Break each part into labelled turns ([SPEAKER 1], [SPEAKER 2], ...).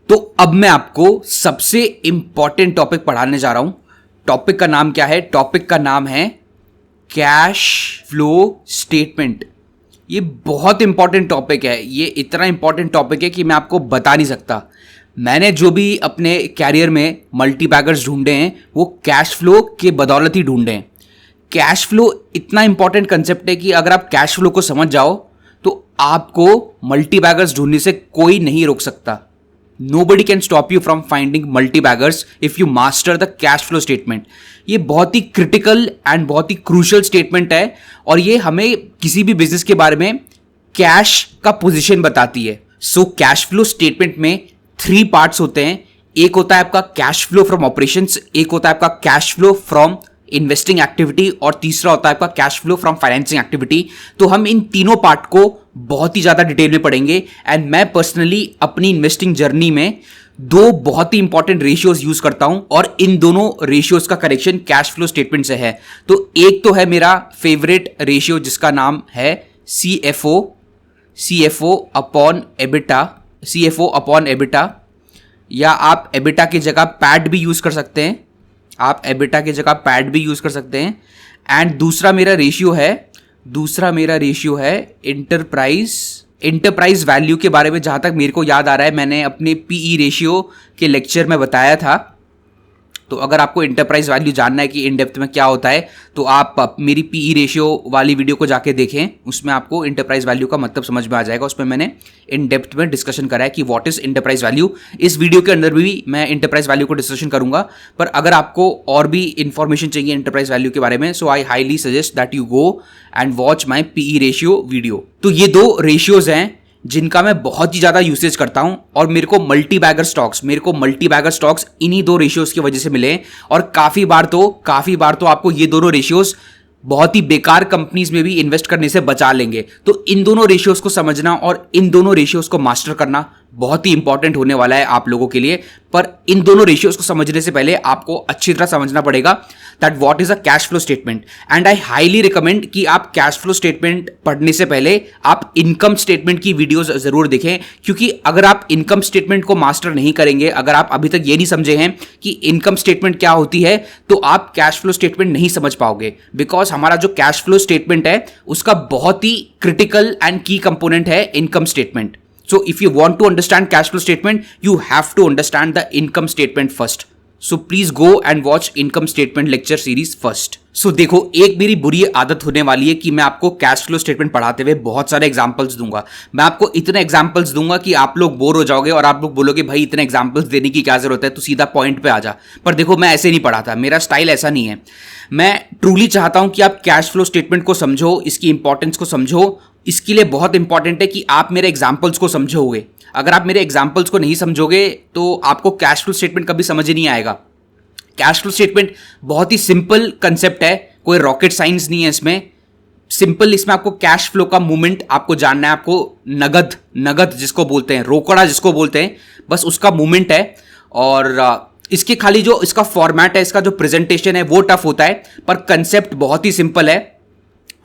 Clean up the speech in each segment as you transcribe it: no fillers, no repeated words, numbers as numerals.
[SPEAKER 1] तो अब मैं आपको सबसे इंपॉर्टेंट टॉपिक पढ़ाने जा रहा हूं। टॉपिक का नाम क्या है? टॉपिक का नाम है कैश फ्लो स्टेटमेंट। ये बहुत इंपॉर्टेंट टॉपिक है। ये इतना इंपॉर्टेंट टॉपिक है कि मैं आपको बता नहीं सकता। मैंने जो भी अपने कैरियर में मल्टीबैगर्स ढूंढे हैं वो कैश फ्लो के बदौलत ही ढूंढे हैं। कैश फ्लो इतना इंपॉर्टेंट कंसेप्ट है कि अगर आप कैश फ्लो को समझ जाओ तो आपको मल्टीबैगर्स ढूंढने से कोई नहीं रोक सकता। Nobody can stop you from finding multi-baggers if you master the cash flow statement। ये बहुत ही क्रिटिकल एंड बहुत ही क्रूशियल स्टेटमेंट है और ये हमें किसी भी बिजनेस के बारे में कैश का पोजीशन बताती है। सो कैश फ्लो स्टेटमेंट में 3 पार्ट्स होते हैं। एक होता है आपका कैश फ्लो फ्रॉम ऑपरेशंस, एक होता है आपका cash flow from investing activity और तीसरा होता है आपका cash flow from financing activity. तो हम इन तीनों पार्ट को बहुत ही ज्यादा डिटेल में पढ़ेंगे एंड मैं पर्सनली अपनी इन्वेस्टिंग जर्नी में 2 बहुत ही इंपॉर्टेंट रेशियोज यूज करता हूं और इन दोनों रेशियोज का कनेक्शन कैश फ्लो स्टेटमेंट से है। तो एक तो है मेरा फेवरेट रेशियो जिसका नाम है CFO अपॉन एबिटा, या आप एबिटा की जगह पैड भी यूज कर सकते हैं। एंड दूसरा मेरा रेशियो है इंटरप्राइज वैल्यू के बारे में। जहां तक मेरे को याद आ रहा है मैंने अपने PE रेशियो के लेक्चर में बताया था। तो अगर आपको इंटरप्राइज वैल्यू जानना है कि इन डेप्थ में क्या होता है तो आप मेरी PE रेशियो वाली वीडियो को जाके देखें, उसमें आपको इंटरप्राइज वैल्यू का मतलब समझ में आ जाएगा। उसमें मैंने इन डेप्थ में डिस्कशन करा है कि व्हाट इज इंटरप्राइज वैल्यू। इस वीडियो के अंदर भी मैं इंटरप्राइज वैल्यू को डिस्कशन करूंगा, पर अगर आपको और भी इंफॉर्मेशन चाहिए इंटरप्राइज वैल्यू के बारे में so I highly suggest that you go and watch my PE ratio video. तो ये 2 रेशियोज हैं जिनका मैं बहुत ही ज्यादा यूसेज करता हूं और मेरे को मल्टीबैगर स्टॉक्स इन्हीं 2 रेशियोज की वजह से मिले। और काफी बार तो आपको ये दोनों रेशियोज बहुत ही बेकार कंपनीज में भी इन्वेस्ट करने से बचा लेंगे। तो इन दोनों रेशियोज को समझना और इन दोनों रेशियोज को मास्टर करना बहुत ही इंपॉर्टेंट होने वाला है आप लोगों के लिए। पर इन दोनों रेशियोज को समझने से पहले आपको अच्छी तरह समझना पड़ेगा that what is a cash flow statement. And I highly recommend कि आप कैश फ्लो स्टेटमेंट पढ़ने से पहले आप इनकम स्टेटमेंट की वीडियोस जरूर देखें, क्योंकि अगर आप इनकम स्टेटमेंट को मास्टर नहीं करेंगे, अगर आप अभी तक ये नहीं समझे हैं कि इनकम स्टेटमेंट क्या होती है, तो आप कैश फ्लो स्टेटमेंट नहीं समझ पाओगे। बिकॉज हमारा जो कैश फ्लो स्टेटमेंट है उसका बहुत ही क्रिटिकल एंड की कंपोनेंट है income statement. So if you want to understand cash flow statement, you have to understand the income statement first. So please go and watch income statement lecture series first. So देखो, एक मेरी बुरी आदत होने वाली है कि मैं आपको कैश फ्लो स्टेटमेंट पढ़ाते हुए बहुत सारे एग्जांपल्स दूंगा। मैं आपको इतने एग्जांपल्स दूंगा कि आप लोग बोर हो जाओगे और आप लोग बोलोगे भाई इतने एग्जांपल्स देने की क्या जरूरत है, तू सीधा पॉइंट पे आ जा। पर देखो, मैं ऐसे नहीं पढ़ाता, मेरा स्टाइल ऐसा नहीं है। मैं ट्रूली चाहता हूं कि आप कैश फ्लो स्टेटमेंट को समझो, इसकी इंपॉर्टेंस को समझो। इसके लिए बहुत इंपॉर्टेंट है कि आप मेरे एग्जाम्पल्स को समझोगे। अगर आप मेरे एग्जाम्पल्स को नहीं समझोगे तो आपको कैश फ्लो स्टेटमेंट कभी समझ ही नहीं आएगा। कैश फ्लो स्टेटमेंट बहुत ही सिंपल कंसेप्ट है, कोई रॉकेट साइंस नहीं है इसमें। सिंपल, इसमें आपको कैश फ्लो का मूवमेंट आपको जानना है। आपको नगद जिसको बोलते हैं, रोकड़ा जिसको बोलते हैं, बस उसका मूवमेंट है। और इसके खाली जो इसका फॉर्मेट है, इसका जो प्रेजेंटेशन है वो टफ होता है, पर कंसेप्ट बहुत ही सिंपल है।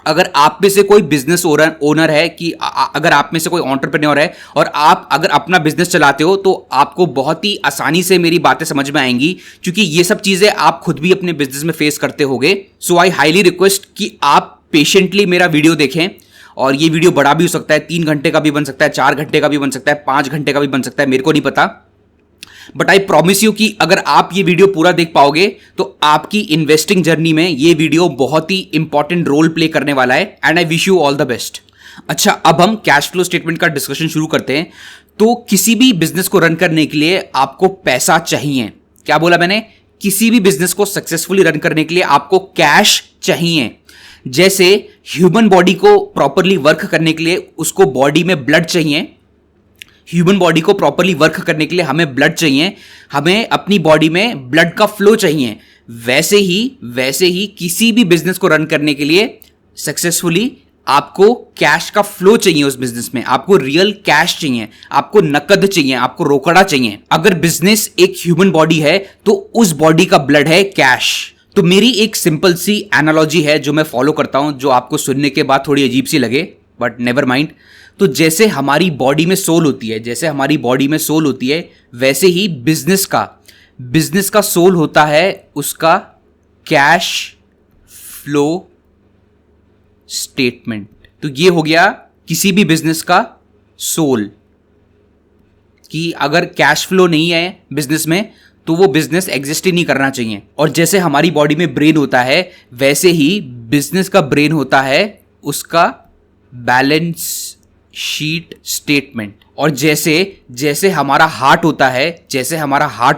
[SPEAKER 1] अगर आप में से कोई बिजनेस ओनर है कि अगर आप में से कोई एंटरप्रेन्योर है और आप अगर अपना बिजनेस चलाते हो तो आपको बहुत ही आसानी से मेरी बातें समझ में आएंगी, क्योंकि ये सब चीजें आप खुद भी अपने बिजनेस में फेस करते होगे। सो आई हाईली रिक्वेस्ट कि आप पेशेंटली मेरा वीडियो देखें। और ये वीडियो बड़ा भी हो सकता है, 3 घंटे का भी बन सकता है, 4 घंटे का भी बन सकता है, 5 घंटे का भी बन सकता है, मेरे को नहीं पता। बट आई प्रॉमिस यू कि अगर आप ये वीडियो पूरा देख पाओगे तो आपकी इन्वेस्टिंग जर्नी में ये वीडियो बहुत ही इंपॉर्टेंट रोल प्ले करने वाला है। And I wish you all the best. अच्छा, अब हम कैश फ्लो स्टेटमेंट का डिस्कशन शुरू करते हैं। तो किसी भी बिजनेस को रन करने के लिए आपको पैसा चाहिए। क्या बोला मैंने? किसी भी बिजनेस को सक्सेसफुली रन करने के लिए आपको कैश चाहिए। जैसे ह्यूमन बॉडी को प्रॉपरली वर्क करने के लिए उसको बॉडी में ब्लड चाहिए। ह्यूमन बॉडी को प्रॉपरली वर्क करने के लिए हमें ब्लड चाहिए, हमें अपनी बॉडी में ब्लड का फ्लो चाहिए। वैसे ही किसी भी बिजनेस को रन करने के लिए सक्सेसफुली आपको कैश का फ्लो चाहिए। उस बिजनेस में आपको रियल कैश चाहिए, आपको नकद चाहिए, आपको रोकड़ा चाहिए। अगर बिजनेस एक ह्यूमन बॉडी है तो उस बॉडी का ब्लड है कैश। तो मेरी एक सिंपल सी एनालॉजी है जो मैं फॉलो करता हूं, जो आपको सुनने के बाद थोड़ी अजीब सी लगे, बट नेवर माइंड। तो जैसे हमारी बॉडी में सोल होती है, जैसे हमारी बॉडी में सोल होती है, वैसे ही बिजनेस का सोल होता है उसका कैश फ्लो स्टेटमेंट। तो ये हो गया किसी भी बिजनेस का सोल, कि अगर कैश फ्लो नहीं है बिजनेस में तो वो बिजनेस एग्जिस्ट ही नहीं करना चाहिए। और जैसे हमारी बॉडी में ब्रेन होता है, वैसे ही बिजनेस का ब्रेन होता है उसका बैलेंस शीट स्टेटमेंट। और जैसे जैसे हमारा हार्ट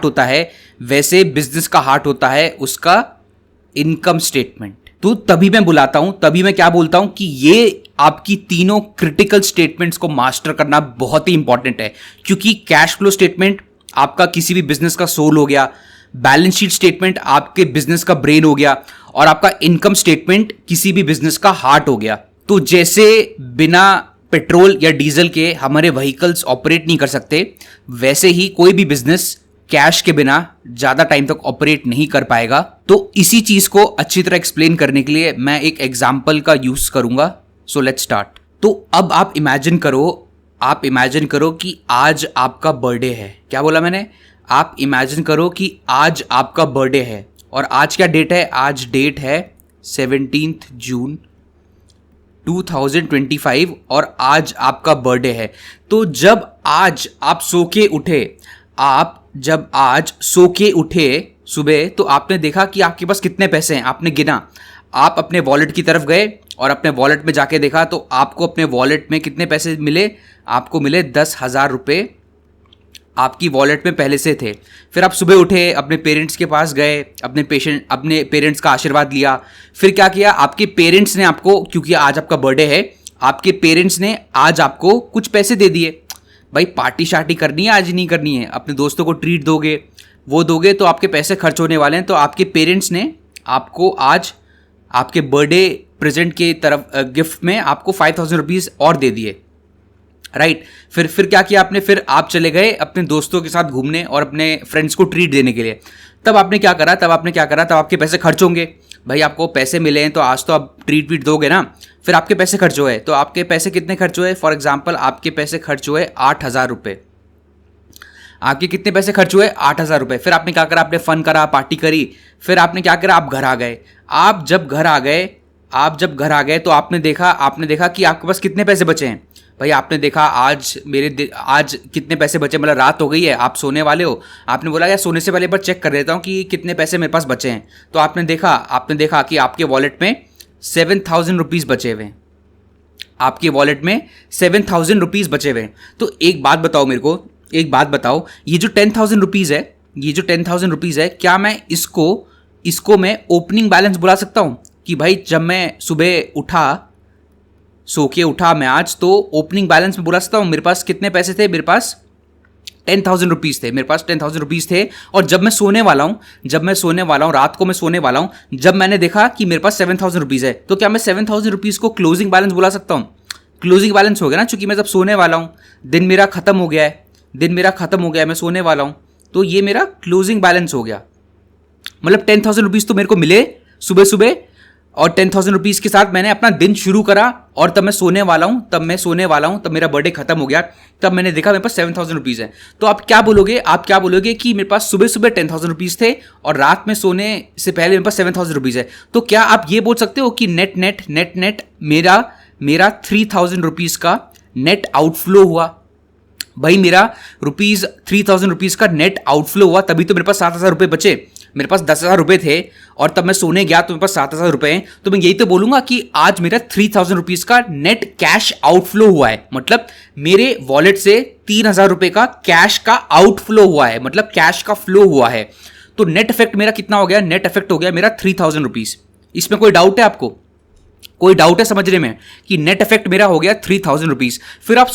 [SPEAKER 1] होता है, वैसे बिजनेस का हार्ट होता है उसका इनकम स्टेटमेंट। तो तभी मैं क्या बोलता हूं कि ये आपकी तीनों क्रिटिकल स्टेटमेंट्स को मास्टर करना बहुत ही इंपॉर्टेंट है, क्योंकि कैश फ्लो स्टेटमेंट आपका किसी भी बिजनेस का सोल हो गया, बैलेंस शीट स्टेटमेंट आपके बिजनेस का ब्रेन हो गया, और आपका इनकम स्टेटमेंट किसी भी बिजनेस का हार्ट हो गया। तो जैसे बिना पेट्रोल या डीजल के हमारे व्हीकल्स ऑपरेट नहीं कर सकते, वैसे ही कोई भी बिजनेस कैश के बिना ज्यादा टाइम तक ऑपरेट नहीं कर पाएगा। तो इसी चीज को अच्छी तरह एक्सप्लेन करने के लिए मैं एक एग्जांपल का यूज करूंगा। So let's start. तो अब आप इमेजिन करो कि आज आपका बर्थडे है। क्या बोला मैंने? आप इमेजिन करो कि आज आपका बर्थडे है, और आज क्या डेट है? आज डेट है 17 जून 2025, और आज आपका बर्थडे है। तो जब आज आप जब आज सो के उठे सुबह, तो आपने देखा कि आपके पास कितने पैसे हैं, आपने गिना। आप अपने वॉलेट की तरफ गए और अपने वॉलेट में जाके देखा, तो आपको अपने वॉलेट में कितने पैसे मिले? आपको मिले 10,000 रुपये आपकी वॉलेट में पहले से थे। फिर आप सुबह उठे, अपने पेरेंट्स के पास गए, अपने पेरेंट्स का आशीर्वाद लिया। फिर क्या किया? आपके पेरेंट्स ने आपको, क्योंकि आज आपका बर्थडे है, आपके पेरेंट्स ने आज आपको कुछ पैसे दे दिए। भाई पार्टी शार्टी करनी है, आज नहीं करनी है, अपने दोस्तों को ट्रीट दोगे, वो दोगे तो आपके पैसे खर्च होने वाले हैं। तो आपके पेरेंट्स ने आपको आज आपके बर्थडे प्रेजेंट के तरफ गिफ्ट में आपको 5,000 रुपीज़ और दे दिए, राइट। फिर क्या किया आपने? फिर आप चले गए अपने दोस्तों के साथ घूमने और अपने फ्रेंड्स को ट्रीट देने के लिए। तब आपने क्या करा? तब आपके पैसे खर्च होंगे। भाई आपको पैसे मिले हैं तो आज तो आप ट्रीट वीट दोगे ना। फिर आपके पैसे खर्च हुए, तो आपके पैसे कितने खर्च हुए? फॉर एग्जाम्पल आपके पैसे खर्च हुए 8,000 रुपये। आपके कितने पैसे खर्च हुए? 8,000 रुपये। फिर आपने क्या करा? आपने फन करा, पार्टी करी। फिर आपने क्या करा? आप घर आ गए। आप जब घर आ गए तो आपने देखा कि आपके पास कितने पैसे बचे हैं। भाई आपने देखा आज कितने पैसे बचे, मतलब रात हो गई है, आप सोने वाले हो। आपने बोला यार सोने से पहले एक बार चेक कर लेता हूँ कि कितने पैसे मेरे पास बचे हैं। तो आपने देखा कि आपके वॉलेट में 7,000 रुपीज़ बचे हुए हैं। आपके वॉलेट में 7,000 रुपीज़ बचे हुए हैं। तो एक बात बताओ, ये जो 10,000 रुपीज़ है, क्या मैं इसको मैं ओपनिंग बैलेंस बुला सकता हूँ? कि भाई जब मैं सुबह सो के उठा मैं आज, तो ओपनिंग बैलेंस में बुला सकता हूँ। मेरे पास कितने पैसे थे? मेरे पास 10,000 रुपीज़ थे। और जब मैं सोने वाला हूँ, रात को मैं सोने वाला हूँ, जब मैंने देखा कि मेरे पास 7,000 रुपीज़ है, तो क्या मैं 7,000 रुपीज़ को क्लोजिंग बैलेंस बुला सकता हूँ? क्लोजिंग बैलेंस हो गया ना, क्योंकि मैं जब सोने वाला हूँ, दिन मेरा खत्म हो गया है, मैं सोने वाला हूँ, तो ये मेरा क्लोजिंग बैलेंस हो गया। मतलब 10,000 रुपीज़ तो मेरे को मिले सुबह, और 10,000 रुपीज़ के साथ मैंने अपना दिन शुरू करा, और तब मैं सोने वाला हूँ, तब मेरा बर्थडे खत्म हो गया। तब मैंने देखा मेरे पास 7,000 रुपीज़ है। तो आप क्या बोलोगे कि मेरे पास सुबह 10,000 रुपीज़ थे, और रात में सोने से पहले मेरे पास 7,000 रुपीज़ है। तो क्या आप ये बोल सकते हो कि नेट मेरा 3,000 रुपीज़ का नेट आउटफ्लो हुआ? भाई मेरा 3,000 रुपीज़ का नेट आउटफ्लो हुआ, तभी तो मेरे पास 7,000 रुपये बचे। मेरे पास 10,000 रुपये थे, और तब मैं सोने गया तो मेरे पास 7,000 रुपये हैं। तो मैं यही तो बोलूंगा कि आज मेरा 3,000 रुपीज़ का नेट कैश आउटफ्लो हुआ है। मतलब मेरे वॉलेट से 3,000 रुपये का कैश का आउटफ्लो हुआ है, मतलब कैश का फ्लो हुआ है। तो नेट इफेक्ट मेरा कितना हो गया? नेट इफेक्ट हो गया मेरा 3,000 रुपीज़। इसमें कोई डाउट है आपको? कोई डाउट है समझने में कि नेट इफेक्ट मेरा हो गया 3,000 रुपीज़? फिर आप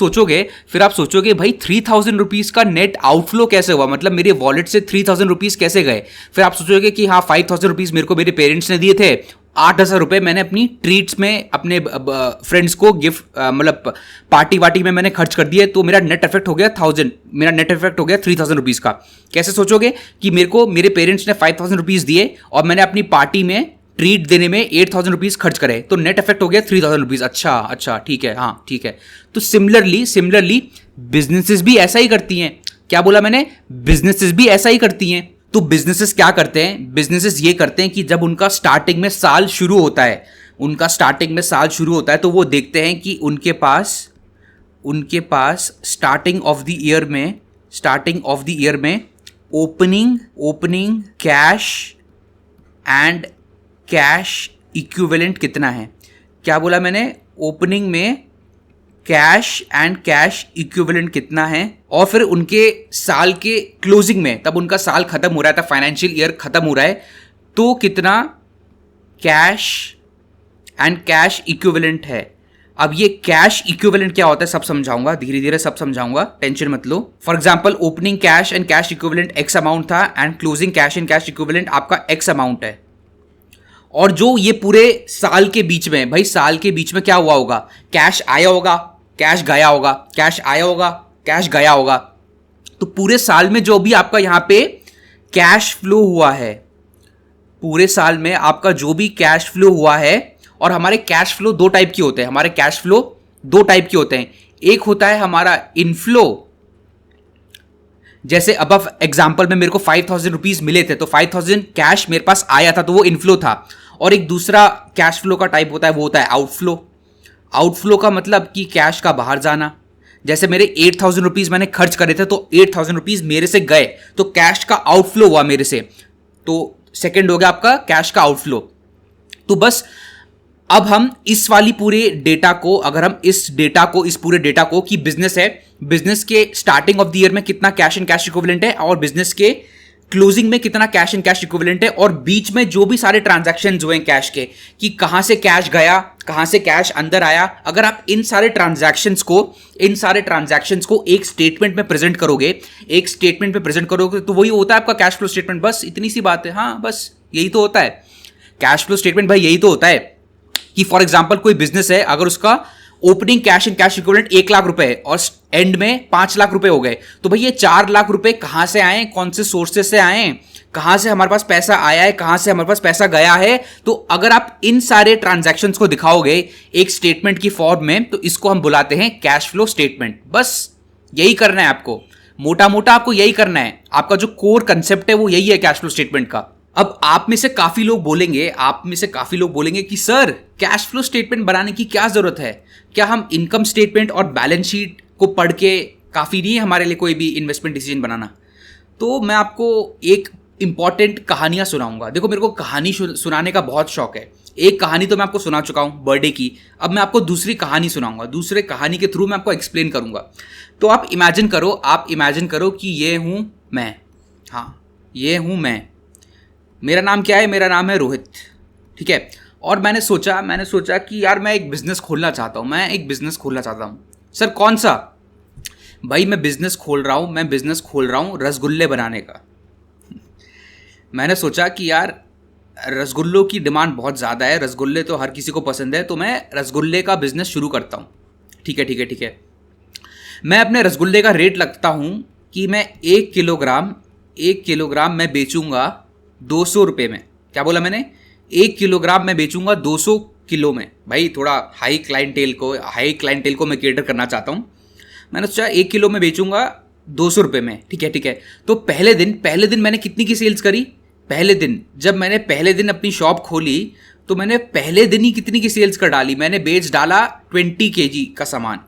[SPEAKER 1] सोचोगे भाई 3,000 रुपीज़ का नेट आउटफ्लो कैसे हुआ, मतलब मेरे वॉलेट से 3,000 रुपीज़ कैसे गए? फिर आप सोचोगे कि हाँ 5,000 रुपीज़ मेरे को मेरे पेरेंट्स ने दिए थे, 8,000 रुपये मैंने अपनी ट्रीट्स में अपने फ्रेंड्स को गिफ्ट मतलब पार्टी वार्टी में मैंने खर्च कर दिए, तो मेरा नेट इफेक्ट हो गया 3,000 रुपीज़ का। कैसे सोचोगे कि मेरे पेरेंट्स ने 5,000 रुपीज़ दिए और मैंने अपनी पार्टी में ट्रीट देने में 8,000 रुपीज़ खर्च करे, तो नेट इफेक्ट हो गया 3,000 रुपीज़। अच्छा ठीक है, हाँ ठीक है। तो सिमिलरली बिजनेसेस भी ऐसा ही करती हैं। क्या बोला मैंने? बिजनेसेस भी ऐसा ही करती हैं। तो बिजनेसेस क्या करते हैं? बिजनेसेस ये करते हैं कि जब उनका स्टार्टिंग में साल शुरू होता है, तो वो देखते हैं कि उनके पास स्टार्टिंग ऑफ द ईयर में opening cash and cash equivalent कितना है। क्या बोला मैंने? ओपनिंग में कैश एंड कैश इक्विवेलेंट कितना है, और फिर उनके साल के क्लोजिंग में, तब उनका साल खत्म हो रहा था, फाइनेंशियल ईयर खत्म हो रहा है, तो कितना कैश एंड कैश इक्विवेलेंट है। अब ये कैश इक्विवेलेंट क्या होता है सब समझाऊंगा, धीरे धीरे सब समझाऊंगा, टेंशन मत लो। For example opening cash and cash equivalent X amount था and closing cash and cash equivalent आपका एक्स अमाउंट है। और जो ये पूरे साल के बीच में, भाई साल के बीच में क्या हुआ होगा? कैश आया होगा, कैश गया होगा, कैश आया होगा, कैश गया होगा। तो पूरे साल में जो भी आपका यहां पे कैश फ्लो हुआ है, पूरे साल में आपका जो भी कैश फ्लो हुआ है, और हमारे कैश फ्लो दो टाइप के होते हैं। एक होता है हमारा इनफ्लो, जैसे अब एग्जांपल में मेरे को 5,000 रुपीज मिले थे, तो 5,000 कैश मेरे पास आया था, तो वो इनफ्लो था। और एक दूसरा कैश फ्लो का टाइप होता है, वो होता है आउटफ्लो का मतलब कि कैश का बाहर जाना। जैसे मेरे 8,000 रुपीज मैंने खर्च करे थे, तो 8,000 रुपीज मेरे से गए, तो कैश का आउटफ्लो हुआ मेरे से। तो सेकंड हो गया आपका कैश का आउटफ्लो। तो बस अब हम इस वाली पूरे डेटा को, अगर हम इस पूरे डेटा को कि बिजनेस है, बिजनेस के स्टार्टिंग ऑफ द ईयर में कितना कैश एंड कैश इक्विवेलेंट है, और बिजनेस के क्लोजिंग में कितना कैश एंड कैश इक्विवेलेंट है, और बीच में जो भी सारे ट्रांजैक्शंस हुए कैश के, कि कहां से कैश गया, कहां से कैश अंदर आया, अगर आप इन सारे ट्रांजैक्शंस को एक स्टेटमेंट में प्रेजेंट करोगे, तो वही होता है आपका कैश फ्लो स्टेटमेंट। बस इतनी सी बात है। हाँ, बस यही तो होता है कैश फ्लो स्टेटमेंट। भाई यही तो होता है कि फॉर एग्जांपल कोई बिजनेस है, अगर उसका opening cash and cash equivalent 1 lakh रुपए है और एंड में 5 लाख रुपए हो गए, तो भाई ये 4 लाख रुपए कहां से आए, कौन से सोर्सेज से आए, कहां से हमारे पास पैसा आया है, कहां से हमारे पास पैसा गया है। तो अगर आप इन सारे ट्रांजैक्शंस को दिखाओगे एक स्टेटमेंट की फॉर्म में, तो इसको हम बुलाते हैं कैश फ्लो स्टेटमेंट। बस यही करना है आपको, मोटा मोटा आपको यही करना है। आपका जो कोर कंसेप्ट है वो यही है कैश फ्लो स्टेटमेंट का। अब आप में से काफी लोग बोलेंगे कि सर कैश फ्लो स्टेटमेंट बनाने की क्या जरूरत है, क्या हम इनकम स्टेटमेंट और बैलेंस शीट को पढ़ के काफी नहीं है हमारे लिए कोई भी इन्वेस्टमेंट डिसीजन बनाना। तो मैं आपको एक इंपॉर्टेंट कहानियां सुनाऊंगा। देखो, मेरे को कहानी सुनाने का बहुत शौक है। एक कहानी तो मैं आपको सुना चुका हूं बर्थडे की, अब मैं आपको दूसरी कहानी सुनाऊंगा। दूसरे कहानी के थ्रू मैं आपको एक्सप्लेन करूंगा। तो आप इमेजिन करो कि ये हूं मैं, हाँ ये हूं मैं, मेरा नाम क्या है? मेरा नाम है रोहित, ठीक है। और मैंने सोचा कि यार मैं एक बिजनेस खोलना चाहता हूँ। सर कौन सा? भाई मैं बिजनेस खोल रहा हूँ रसगुल्ले बनाने का। मैंने सोचा कि यार रसगुल्लों की डिमांड बहुत ज़्यादा है, रसगुल्ले तो हर किसी को पसंद है, तो मैं रसगुल्ले का बिजनेस शुरू करता हूँ। ठीक है। मैं अपने रसगुल्ले का रेट लगता हूँ कि मैं 1 किलोग्राम मैं बेचूंगा 200 रुपये में। क्या बोला मैंने? 1 किलोग्राम मैं बेचूंगा 200 किलो में। भाई थोड़ा हाई क्लाइंटेल को मैं केटर करना चाहता हूँ। मैंने सोचा 1 किलो में बेचूंगा 200 रुपये में। ठीक है। तो पहले दिन मैंने कितनी की सेल्स करी? जब मैंने पहले दिन अपनी शॉप खोली, तो मैंने पहले दिन ही कितनी की सेल्स कर डाली? मैंने बेच डाला 20 kg का सामान।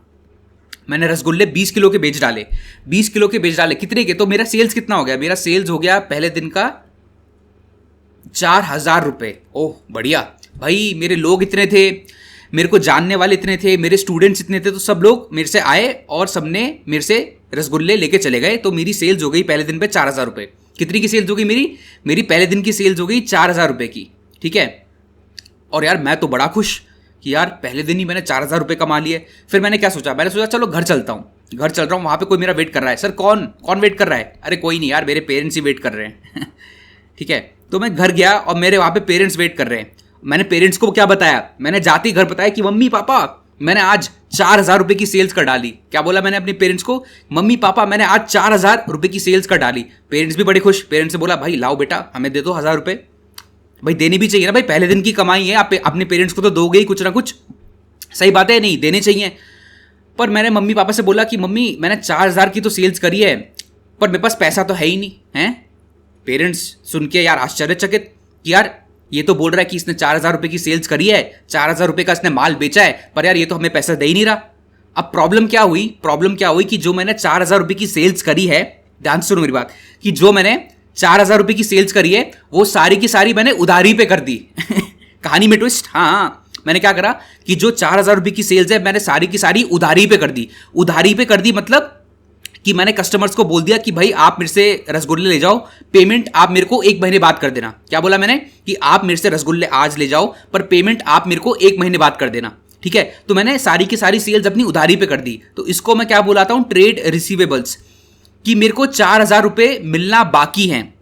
[SPEAKER 1] मैंने रसगुल्ले 20 किलो के बेच डाले। कितने के? तो मेरा सेल्स कितना हो गया? मेरा सेल्स हो गया पहले दिन का 4,000 रुपये। ओह बढ़िया भाई, मेरे लोग इतने थे, मेरे को जानने वाले इतने थे, मेरे स्टूडेंट्स इतने थे, तो सब लोग मेरे से आए और सबने मेरे से रसगुल्ले लेके चले गए। तो मेरी सेल्स हो गई पहले दिन पे 4,000 रुपये। कितनी की सेल्स हो गई मेरी पहले दिन की सेल्स हो गई 4,000 रुपये की। ठीक है। और यार मैं तो बड़ा खुश कि यार पहले दिन ही मैंने 4,000 रुपये कमा लिए। फिर मैंने क्या सोचा? मैंने सोचा चलो घर चल रहा हूँ, वहाँ पे कोई मेरा वेट कर रहा है। सर कौन वेट कर रहा है? अरे कोई नहीं यार, मेरे पेरेंट्स ही वेट कर रहे हैं। ठीक है। तो मैं घर गया और मेरे वहाँ पे पेरेंट्स वेट कर रहे हैं। मैंने पेरेंट्स को क्या बताया? मैंने जाते ही घर बताया कि मम्मी पापा मैंने आज 4,000 रुपये की सेल्स कर डाली। क्या बोला मैंने अपने पेरेंट्स को? मम्मी पापा मैंने आज 4,000 रुपये की सेल्स कर डाली। पेरेंट्स भी बड़े खुश। पेरेंट्स से बोला भाई लाओ बेटा हमें दे दो 1,000 रुपये। भाई देनी भी चाहिए ना भाई, पहले दिन की कमाई है, आप अपने पेरेंट्स को तो दोगे ही कुछ ना कुछ, सही बात है, नहीं देने चाहिए। पर मैंने मम्मी पापा से बोला कि मम्मी मैंने 4,000 की तो सेल्स करी है, पर मेरे पास पैसा तो है ही नहीं है। पेरेंट्स सुन के यार आश्चर्यचकित कि यार ये तो बोल रहा है कि इसने 4,000 रुपये की सेल्स करी है, 4,000 रुपये का इसने माल बेचा है, पर यार ये तो हमें पैसा दे ही नहीं रहा। अब प्रॉब्लम क्या हुई कि जो मैंने 4,000 रुपये की सेल्स करी है, ध्यान से सुनो मेरी बात, कि जो मैंने 4,000 रुपये की सेल्स करी है वो सारी की सारी मैंने उधारी पे कर दी। कहानी में ट्विस्ट, हाँ मैंने क्या करा कि जो 4,000 रुपये की सेल्स है मैंने सारी की सारी उधारी पे कर दी। उधारी पे कर दी मतलब कि मैंने कस्टमर्स को बोल दिया कि भाई आप मेरे से रसगुल्ले ले जाओ, पेमेंट आप मेरे को 1 महीने बाद कर देना। क्या बोला मैंने कि आप मेरे से रसगुल्ले आज ले जाओ पर पेमेंट आप मेरे को 1 महीने बाद कर देना, ठीक है। तो मैंने सारी की सारी सेल्स अपनी उधारी पे कर दी। तो इसको मैं क्या बुलाता हूं, ट्रेड रिसीवेबल्स, कि मेरे को 4,000 रुपये मिलना बाकी हैं।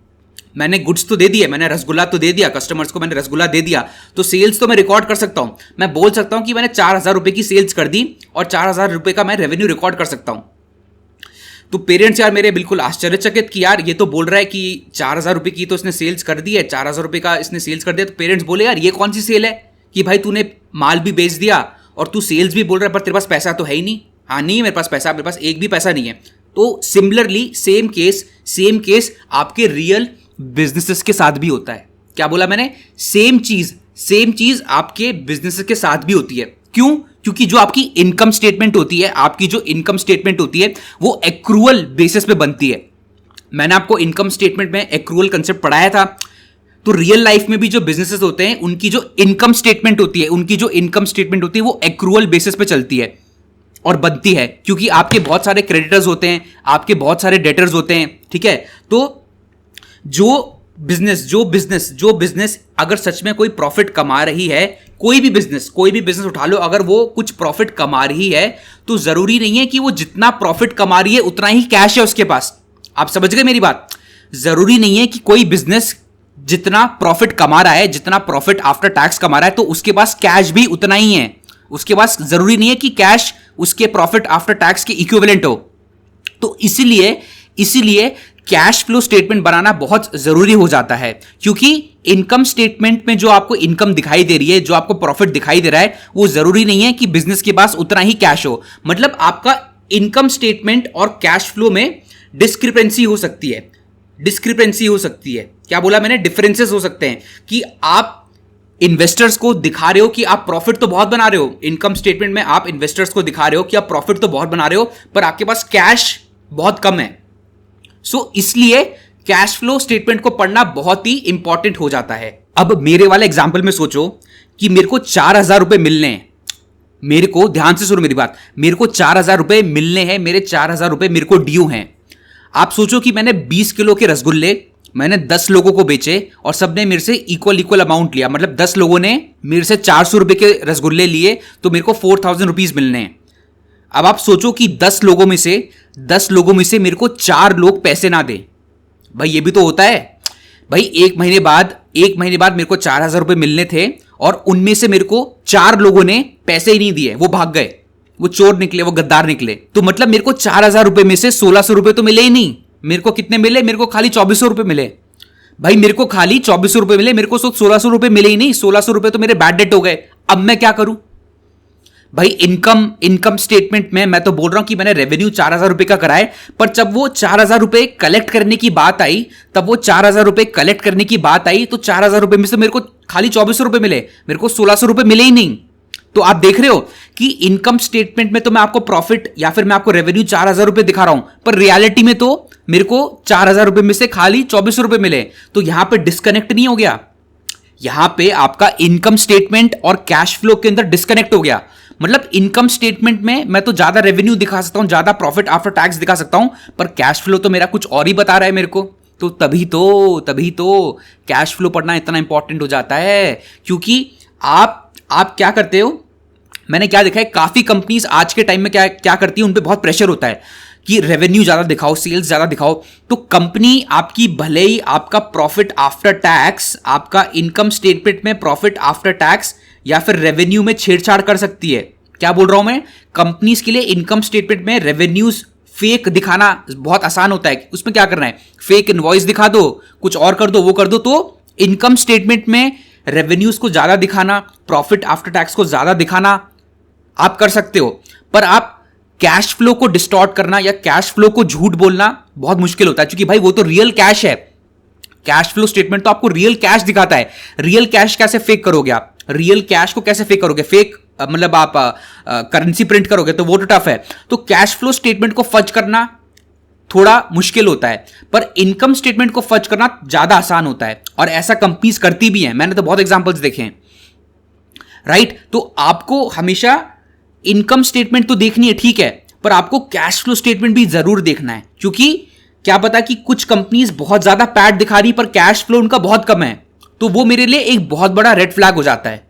[SPEAKER 1] मैंने गुड्स तो दे दिए, मैंने रसगुल्ला तो दे दिया, कस्टमर्स को मैंने रसगुल्ला दे दिया, तो सेल्स तो मैं रिकॉर्ड कर सकता हूं। मैं बोल सकता हूं कि मैंने 4,000 रुपये की सेल्स कर दी और 4,000 रुपये का मैं रेवेन्यू रिकॉर्ड कर सकता हूं। तो पेरेंट्स यार मेरे बिल्कुल आश्चर्यचकित कि यार ये तो बोल रहा है कि 4,000 रुपये की तो इसने सेल्स कर दी है, 4,000 रुपये का इसने सेल्स कर दिया। तो पेरेंट्स बोले यार ये कौन सी सेल है कि भाई तूने माल भी बेच दिया और तू सेल्स भी बोल रहा है पर तेरे पास पैसा तो है ही नहीं। हाँ नहीं है मेरे पास पैसा, मेरे पास एक भी पैसा नहीं है। तो सिमिलरली सेम केस आपके रियल बिजनेसेस के साथ भी होता है। क्या बोला मैंने, सेम चीज आपके बिजनेसेस के साथ भी होती है। क्यों? क्योंकि जो आपकी इनकम स्टेटमेंट होती है वो एक्रूअल बेसिस पे बनती है। मैंने आपको इनकम स्टेटमेंट में एक्रूअल कंसेप्ट पढ़ाया था। तो रियल लाइफ में भी जो बिजनेसेस होते हैं उनकी जो इनकम स्टेटमेंट होती है वो एक्रूअल बेसिस पे चलती है और बनती है, क्योंकि आपके बहुत सारे क्रेडिटर्स होते हैं, आपके बहुत सारे डेटर्स होते हैं, ठीक है। तो जो बिजनेस अगर सच में कोई प्रॉफिट कमा रही है, कोई भी बिजनेस उठा लो, अगर वो कुछ प्रॉफिट कमा रही है तो जरूरी नहीं है कि वो जितना प्रॉफिट कमा रही है उतना ही कैश है उसके पास। आप समझ गए मेरी बात? जरूरी नहीं है कि कोई बिजनेस जितना प्रॉफिट कमा रहा है, जितना प्रॉफिट आफ्टर टैक्स कमा रहा है, तो उसके पास कैश भी उतना ही है। उसके पास जरूरी नहीं है कि कैश उसके प्रॉफिट आफ्टर टैक्स के इक्विवेलेंट हो। तो इसीलिए कैश फ्लो स्टेटमेंट बनाना बहुत जरूरी हो जाता है, क्योंकि इनकम स्टेटमेंट में जो आपको इनकम दिखाई दे रही है, जो आपको प्रॉफिट दिखाई दे रहा है, वो जरूरी नहीं है कि बिजनेस के पास उतना ही कैश हो। मतलब आपका इनकम स्टेटमेंट और कैश फ्लो में डिस्क्रिपेंसी हो सकती है। क्या बोला मैंने? डिफरेंसेस हो सकते हैं कि आप इन्वेस्टर्स को दिखा रहे हो कि आप प्रॉफिट तो बहुत बना रहे हो, इनकम स्टेटमेंट में आप इन्वेस्टर्स को दिखा रहे हो कि आप प्रॉफिट तो बहुत बना रहे हो, पर आपके पास कैश बहुत कम है। सो इसलिए कैश फ्लो स्टेटमेंट को पढ़ना बहुत ही इंपॉर्टेंट हो जाता है। अब मेरे वाले एग्जांपल में सोचो कि मेरे को 4,000 रुपए मिलने हैं, मेरे को ध्यान से सुनो मेरी बात, मेरे को 4,000 रुपए मिलने हैं, मेरे 4,000 रुपए मेरे को ड्यू हैं। आप सोचो कि मैंने 20 किलो के रसगुल्ले मैंने 10 लोगों को बेचे और सबने मेरे से इक्वल अमाउंट लिया, मतलब 10 लोगों ने मेरे से 400 रुपए के रसगुल्ले लिए, तो मेरे को 4,000 रुपीज मिलने हैं। अब आप सोचो कि 10 लोगों में से मेरे को 4 लोग पैसे ना दें। भाई ये भी तो होता है भाई। एक महीने बाद मेरे को 4,000 रुपए मिलने थे और उनमें से मेरे को 4 लोगों ने पैसे ही नहीं दिए, वो भाग गए, वो चोर निकले, वो गद्दार निकले। तो मतलब मेरे को 4,000 रुपए में से 1,600 रुपए तो मिले ही नहीं। मेरे को कितने मिले? मेरे को खाली 2,400 रुपए मिले। भाई मेरे को खाली 2,400 रुपए मिले, मेरे को 1,600 रुपए मिले ही नहीं। 1,600 रुपए तो मेरे बैड डेट हो गए। अब मैं क्या करूं भाई? इनकम स्टेटमेंट में मैं तो बोल रहा हूं कि मैंने रेवेन्यू 4,000 रुपए का कराए, पर जब वो 4,000 रुपए कलेक्ट करने की बात आई, तो 4,000 रुपए में से मेरे को खाली 2,400 रुपए मिले, मेरे को 1,600 रुपए मिले ही नहीं। तो आप देख रहे हो कि इनकम स्टेटमेंट में तो मैं आपको प्रॉफिट या फिर मैं आपको रेवेन्यू 4,000 रुपए दिखा रहा हूं, पर रियलिटी में तो मेरे को 4,000 रुपए में से खाली 2,400 रुपए मिले। तो यहां पे डिस्कनेक्ट नहीं हो गया? यहां पे आपका इनकम स्टेटमेंट और कैश फ्लो के अंदर डिस्कनेक्ट हो गया। मतलब इनकम स्टेटमेंट में मैं तो ज्यादा रेवेन्यू दिखा सकता हूं, ज्यादा प्रॉफिट आफ्टर टैक्स दिखा सकता हूं, पर कैश फ्लो तो मेरा कुछ और ही बता रहा है मेरे को। तो तभी तो कैश फ्लो पढ़ना इतना इंपॉर्टेंट हो जाता है, क्योंकि आप क्या करते हो, मैंने क्या देखा है, काफी कंपनीज आज के टाइम में क्या करती है, उन पे बहुत प्रेशर होता है कि रेवेन्यू ज्यादा दिखाओ, सेल्स ज्यादा दिखाओ। तो कंपनी आपकी भले ही आपका प्रॉफिट आफ्टर टैक्स, आपका इनकम स्टेटमेंट में प्रॉफिट आफ्टर टैक्स या फिर रेवेन्यू में छेड़छाड़ कर सकती है। क्या बोल रहा हूं मैं? कंपनीज के लिए इनकम स्टेटमेंट में रेवेन्यूज फेक दिखाना बहुत आसान होता है। उसमें क्या करना है, फेक इनवॉइस दिखा दो, कुछ और कर दो, वो कर दो, तो इनकम स्टेटमेंट में रेवेन्यूज को ज्यादा दिखाना, प्रॉफिट आफ्टर टैक्स को ज्यादा दिखाना आप कर सकते हो, पर आप कैश फ्लो को डिस्टॉर्ट करना या कैश फ्लो को झूठ बोलना बहुत मुश्किल होता है, क्योंकि भाई वो तो रियल कैश है। कैश फ्लो स्टेटमेंट तो आपको रियल कैश दिखाता है। रियल कैश कैसे फेक करोगे आप? रियल कैश को कैसे फेक करोगे? फेक मतलब आप करेंसी प्रिंट करोगे तो वो तो टफ है। तो कैश फ्लो स्टेटमेंट को फज करना थोड़ा मुश्किल होता है, पर इनकम स्टेटमेंट को फज करना ज्यादा आसान होता है, और ऐसा कंपनीज करती भी हैं। मैंने तो बहुत एग्जांपल्स देखे हैं, राइट? तो आपको हमेशा इनकम स्टेटमेंट तो देखनी है, ठीक है, पर आपको कैश फ्लो स्टेटमेंट भी जरूर देखना है, क्योंकि क्या पता कि कुछ कंपनीज बहुत ज्यादा पैट दिखा रही पर कैश फ्लो उनका बहुत कम है, तो वो मेरे लिए एक बहुत बड़ा रेड फ्लैग हो जाता है।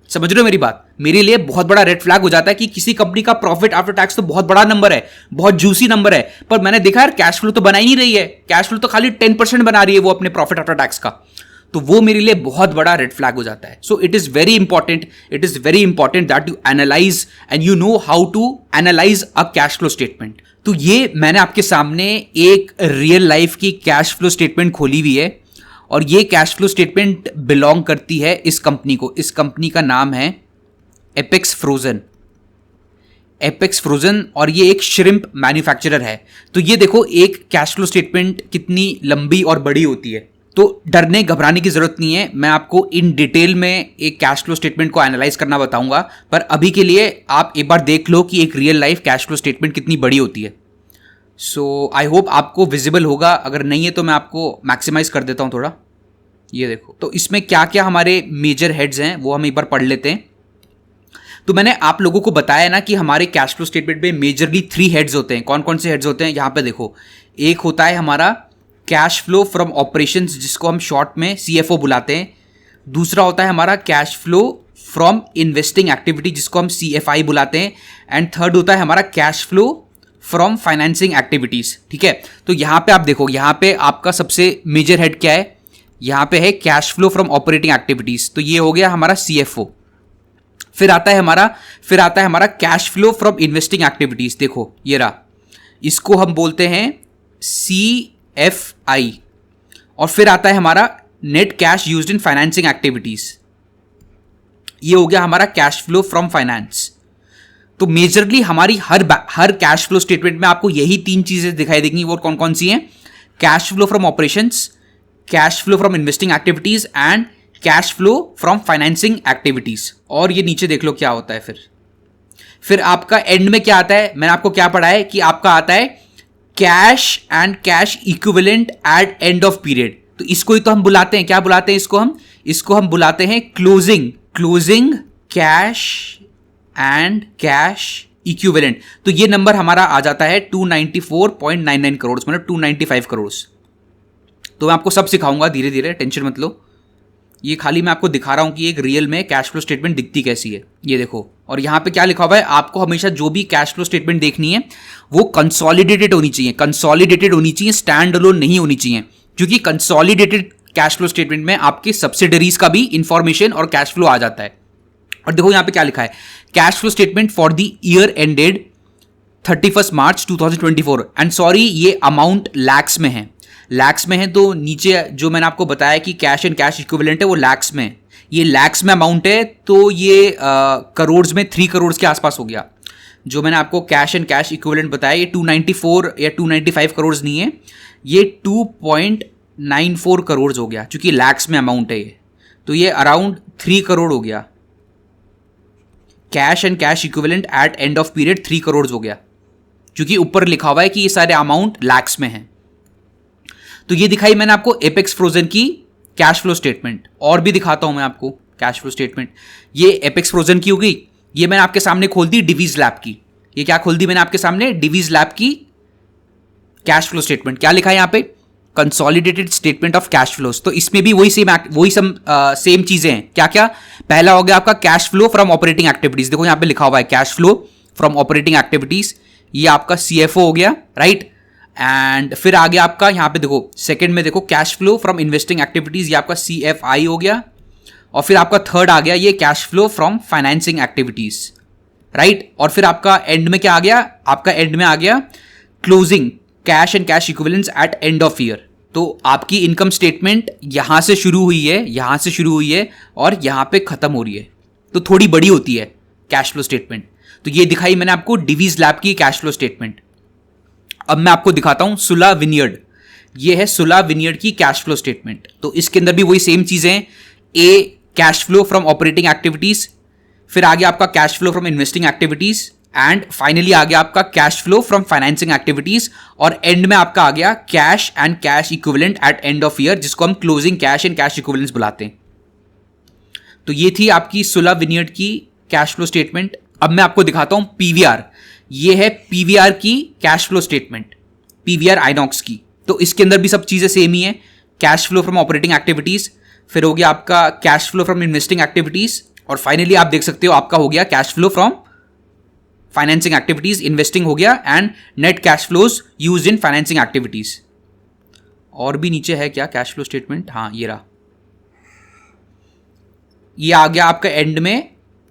[SPEAKER 1] समझ रहे हो मेरी बात? मेरे लिए बहुत बड़ा रेड फ्लैग हो जाता है कि किसी कंपनी का प्रॉफिट आफ्टर टैक्स तो बहुत बड़ा नंबर है, बहुत जूसी नंबर है, पर मैंने देखा यार कैश फ्लो तो बना ही नहीं रही है, कैश फ्लो तो खाली 10% बना रही है वो अपने प्रॉफिट आफ्टर टैक्स का, तो वो मेरे लिए बहुत बड़ा रेड फ्लैग हो जाता है। So it is very important that you analyse and you know how to analyse a cash flow statement. तो ये मैंने आपके सामने एक रियल लाइफ की कैश फ्लो स्टेटमेंट खोली हुई है, और ये कैश फ्लो स्टेटमेंट बिलोंग करती है इस कंपनी को। इस कंपनी का नाम है एपेक्स फ्रोजन। एपेक्स फ्रोजन, और ये एक श्रिम्प मैन्युफैक्चरर है। तो ये देखो एक कैश फ्लो स्टेटमेंट कितनी लंबी और बड़ी होती है। तो डरने घबराने की जरूरत नहीं है, मैं आपको इन डिटेल में एक कैश फ्लो स्टेटमेंट को एनालाइज करना बताऊंगा, पर अभी के लिए आप एक बार देख लो कि एक real life cash flow statement कितनी बड़ी होती है। सो आई होप आपको विजिबल होगा, अगर नहीं है तो मैं आपको मैक्सिमाइज कर देता हूं थोड़ा। ये देखो, तो इसमें क्या क्या हमारे मेजर हेड्स हैं वो हम एक बार पढ़ लेते हैं। तो मैंने आप लोगों को बताया ना कि हमारे कैश फ्लो स्टेटमेंट में मेजरली 3 हेड्स होते हैं। कौन कौन से हेड्स होते हैं? यहां पे देखो, एक होता है हमारा कैश फ्लो फ्रॉम ऑपरेशंस, जिसको हम शॉर्ट में CFO बुलाते हैं। दूसरा होता है हमारा cash flow from investing activity, जिसको हम CFI बुलाते हैं। एंड थर्ड होता है हमारा cash flow from financing activities. ठीक है, तो यहां पे आप देखो, यहां पे आपका सबसे मेजर हेड क्या है? यहां पे है cash flow from operating activities, तो ये हो गया हमारा CFO। फिर आता है हमारा cash flow from investing activities. देखो ये रहा, इसको हम बोलते हैं CFI। और फिर आता है हमारा net cash used in financing activities, ये हो गया हमारा कैश फ्लो फ्रॉम फाइनेंस। तो मेजरली हमारी हर कैश फ्लो स्टेटमेंट में आपको यही 3 चीजें दिखाई देंगी। वो कौन कौन सी हैं? Cash flow from operations, cash flow from investing activities and cash flow from financing activities. और ये नीचे देख लो क्या होता है। फिर आपका एंड में क्या आता है? मैंने आपको क्या पढ़ा है कि आपका आता है cash and cash equivalent at end of period. तो इसको ही तो हम बुलाते हैं, क्या बुलाते हैं इसको हम बुलाते हैं closing cash and cash equivalent. तो ये नंबर हमारा आ जाता है 294.99 करोड़, मतलब 295 करोड़। तो मैं आपको सब सिखाऊंगा धीरे धीरे, टेंशन मत लो। ये खाली मैं आपको दिखा रहा हूं कि एक रियल में कैश फ्लो स्टेटमेंट दिखती कैसी है। ये देखो, और यहां पे क्या लिखा हुआ है? आपको हमेशा जो भी कैश फ्लो स्टेटमेंट देखनी है वो कंसोलिडेटेड होनी चाहिए, स्टैंड अलोन नहीं होनी चाहिए, क्योंकि कंसोलिडेटेड कैश फ्लो स्टेटमेंट में आपके सब्सिडरीज का भी इंफॉर्मेशन और कैश फ्लो आ जाता है। और देखो यहां पे क्या लिखा है? Cash flow statement for the year ended 31 March 2024। And sorry, ये अमाउंट लैक्स में है, तो नीचे जो मैंने आपको बताया कि कैश एंड कैश इक्विवेलेंट है वो लैक्स में, ये लैक्स में अमाउंट है, तो ये करोड़ में 3 करोड़ के आसपास हो गया। जो मैंने आपको कैश एंड कैश इक्विवेलेंट बताया ये 294 या 295 करोड़ नहीं है, ये 2.94 करोड़ हो गया, क्योंकि लैक्स में अमाउंट है ये, तो ये अराउंड 3 करोड़ हो गया। Cash and cash equivalent at end of period 3 crore हो गया, क्योंकि ऊपर लिखा हुआ है कि ये सारे अमाउंट लैक्स में है। तो ये दिखाई मैंने आपको एपेक्स फ्रोजन की कैश फ्लो स्टेटमेंट। और भी दिखाता हूं मैं आपको कैश फ्लो स्टेटमेंट। ये एपेक्स फ्रोजन की हो गई। ये मैंने आपके सामने खोल दी डिवीज लैब की। ये क्या खोल दी मैंने आपके सामने? डिवीज लैब की कैश फ्लो स्टेटमेंट। क्या लिखा है यहां पे? Consolidated statement of cash flows. तो इसमें भी वही सेम चीजें हैं। क्या क्या? पहला हो गया आपका cash flow from operating activities. देखो यहां पे लिखा हुआ है cash flow from operating activities, ये आपका CFO हो गया, राइट। एंड फिर आगे आपका यहां पे देखो सेकंड में देखो cash flow from investing activities, ये आपका CFI हो गया। और फिर आपका थर्ड आ गया ये cash flow from financing activities, right. और फिर आपका एंड में क्या आ गया? आपका एंड में आ गया closing cash and cash equivalents at end of year. तो आपकी इनकम स्टेटमेंट यहाँ से शुरू हुई है, यहाँ से शुरू हुई है और यहाँ पे ख़त्म हो रही है, तो थोड़ी बड़ी होती है कैश फ्लो स्टेटमेंट। तो ये दिखाई मैंने आपको डिवीज लैब की कैश फ्लो स्टेटमेंट। अब मैं आपको दिखाता हूँ सुला विनियर्ड। ये है सुला विनियर्ड की कैश फ्लो स्टेटमेंट। तो इसके अंदर भी वही सेम चीज़ें हैं। A, cash flow from operating activities, फिर आगे आपका cash flow from investing activities, and finally आ गया आपका cash flow from financing activities, और एंड में आपका आ गया cash and cash equivalent at end of year, जिसको हम closing cash and cash equivalents बुलाते हैं। तो ये थी आपकी सुला विनियर्ड की कैश फ्लो स्टेटमेंट। अब मैं आपको दिखाता हूं पीवीआर। ये है पीवीआर की cash flow statement, PVR INOX की। तो इसके अंदर भी सब चीजें सेम ही है। Cash flow from operating activities, फिर हो गया आपका cash flow from investing activities, और फाइनली आप देख सकते हो आपका हो गया cash flow from financing activities, investing हो गया, and net cash flows used in financing activities. और भी नीचे है क्या कैश फ्लो स्टेटमेंट? हाँ, ये रहा। ये आ गया आपका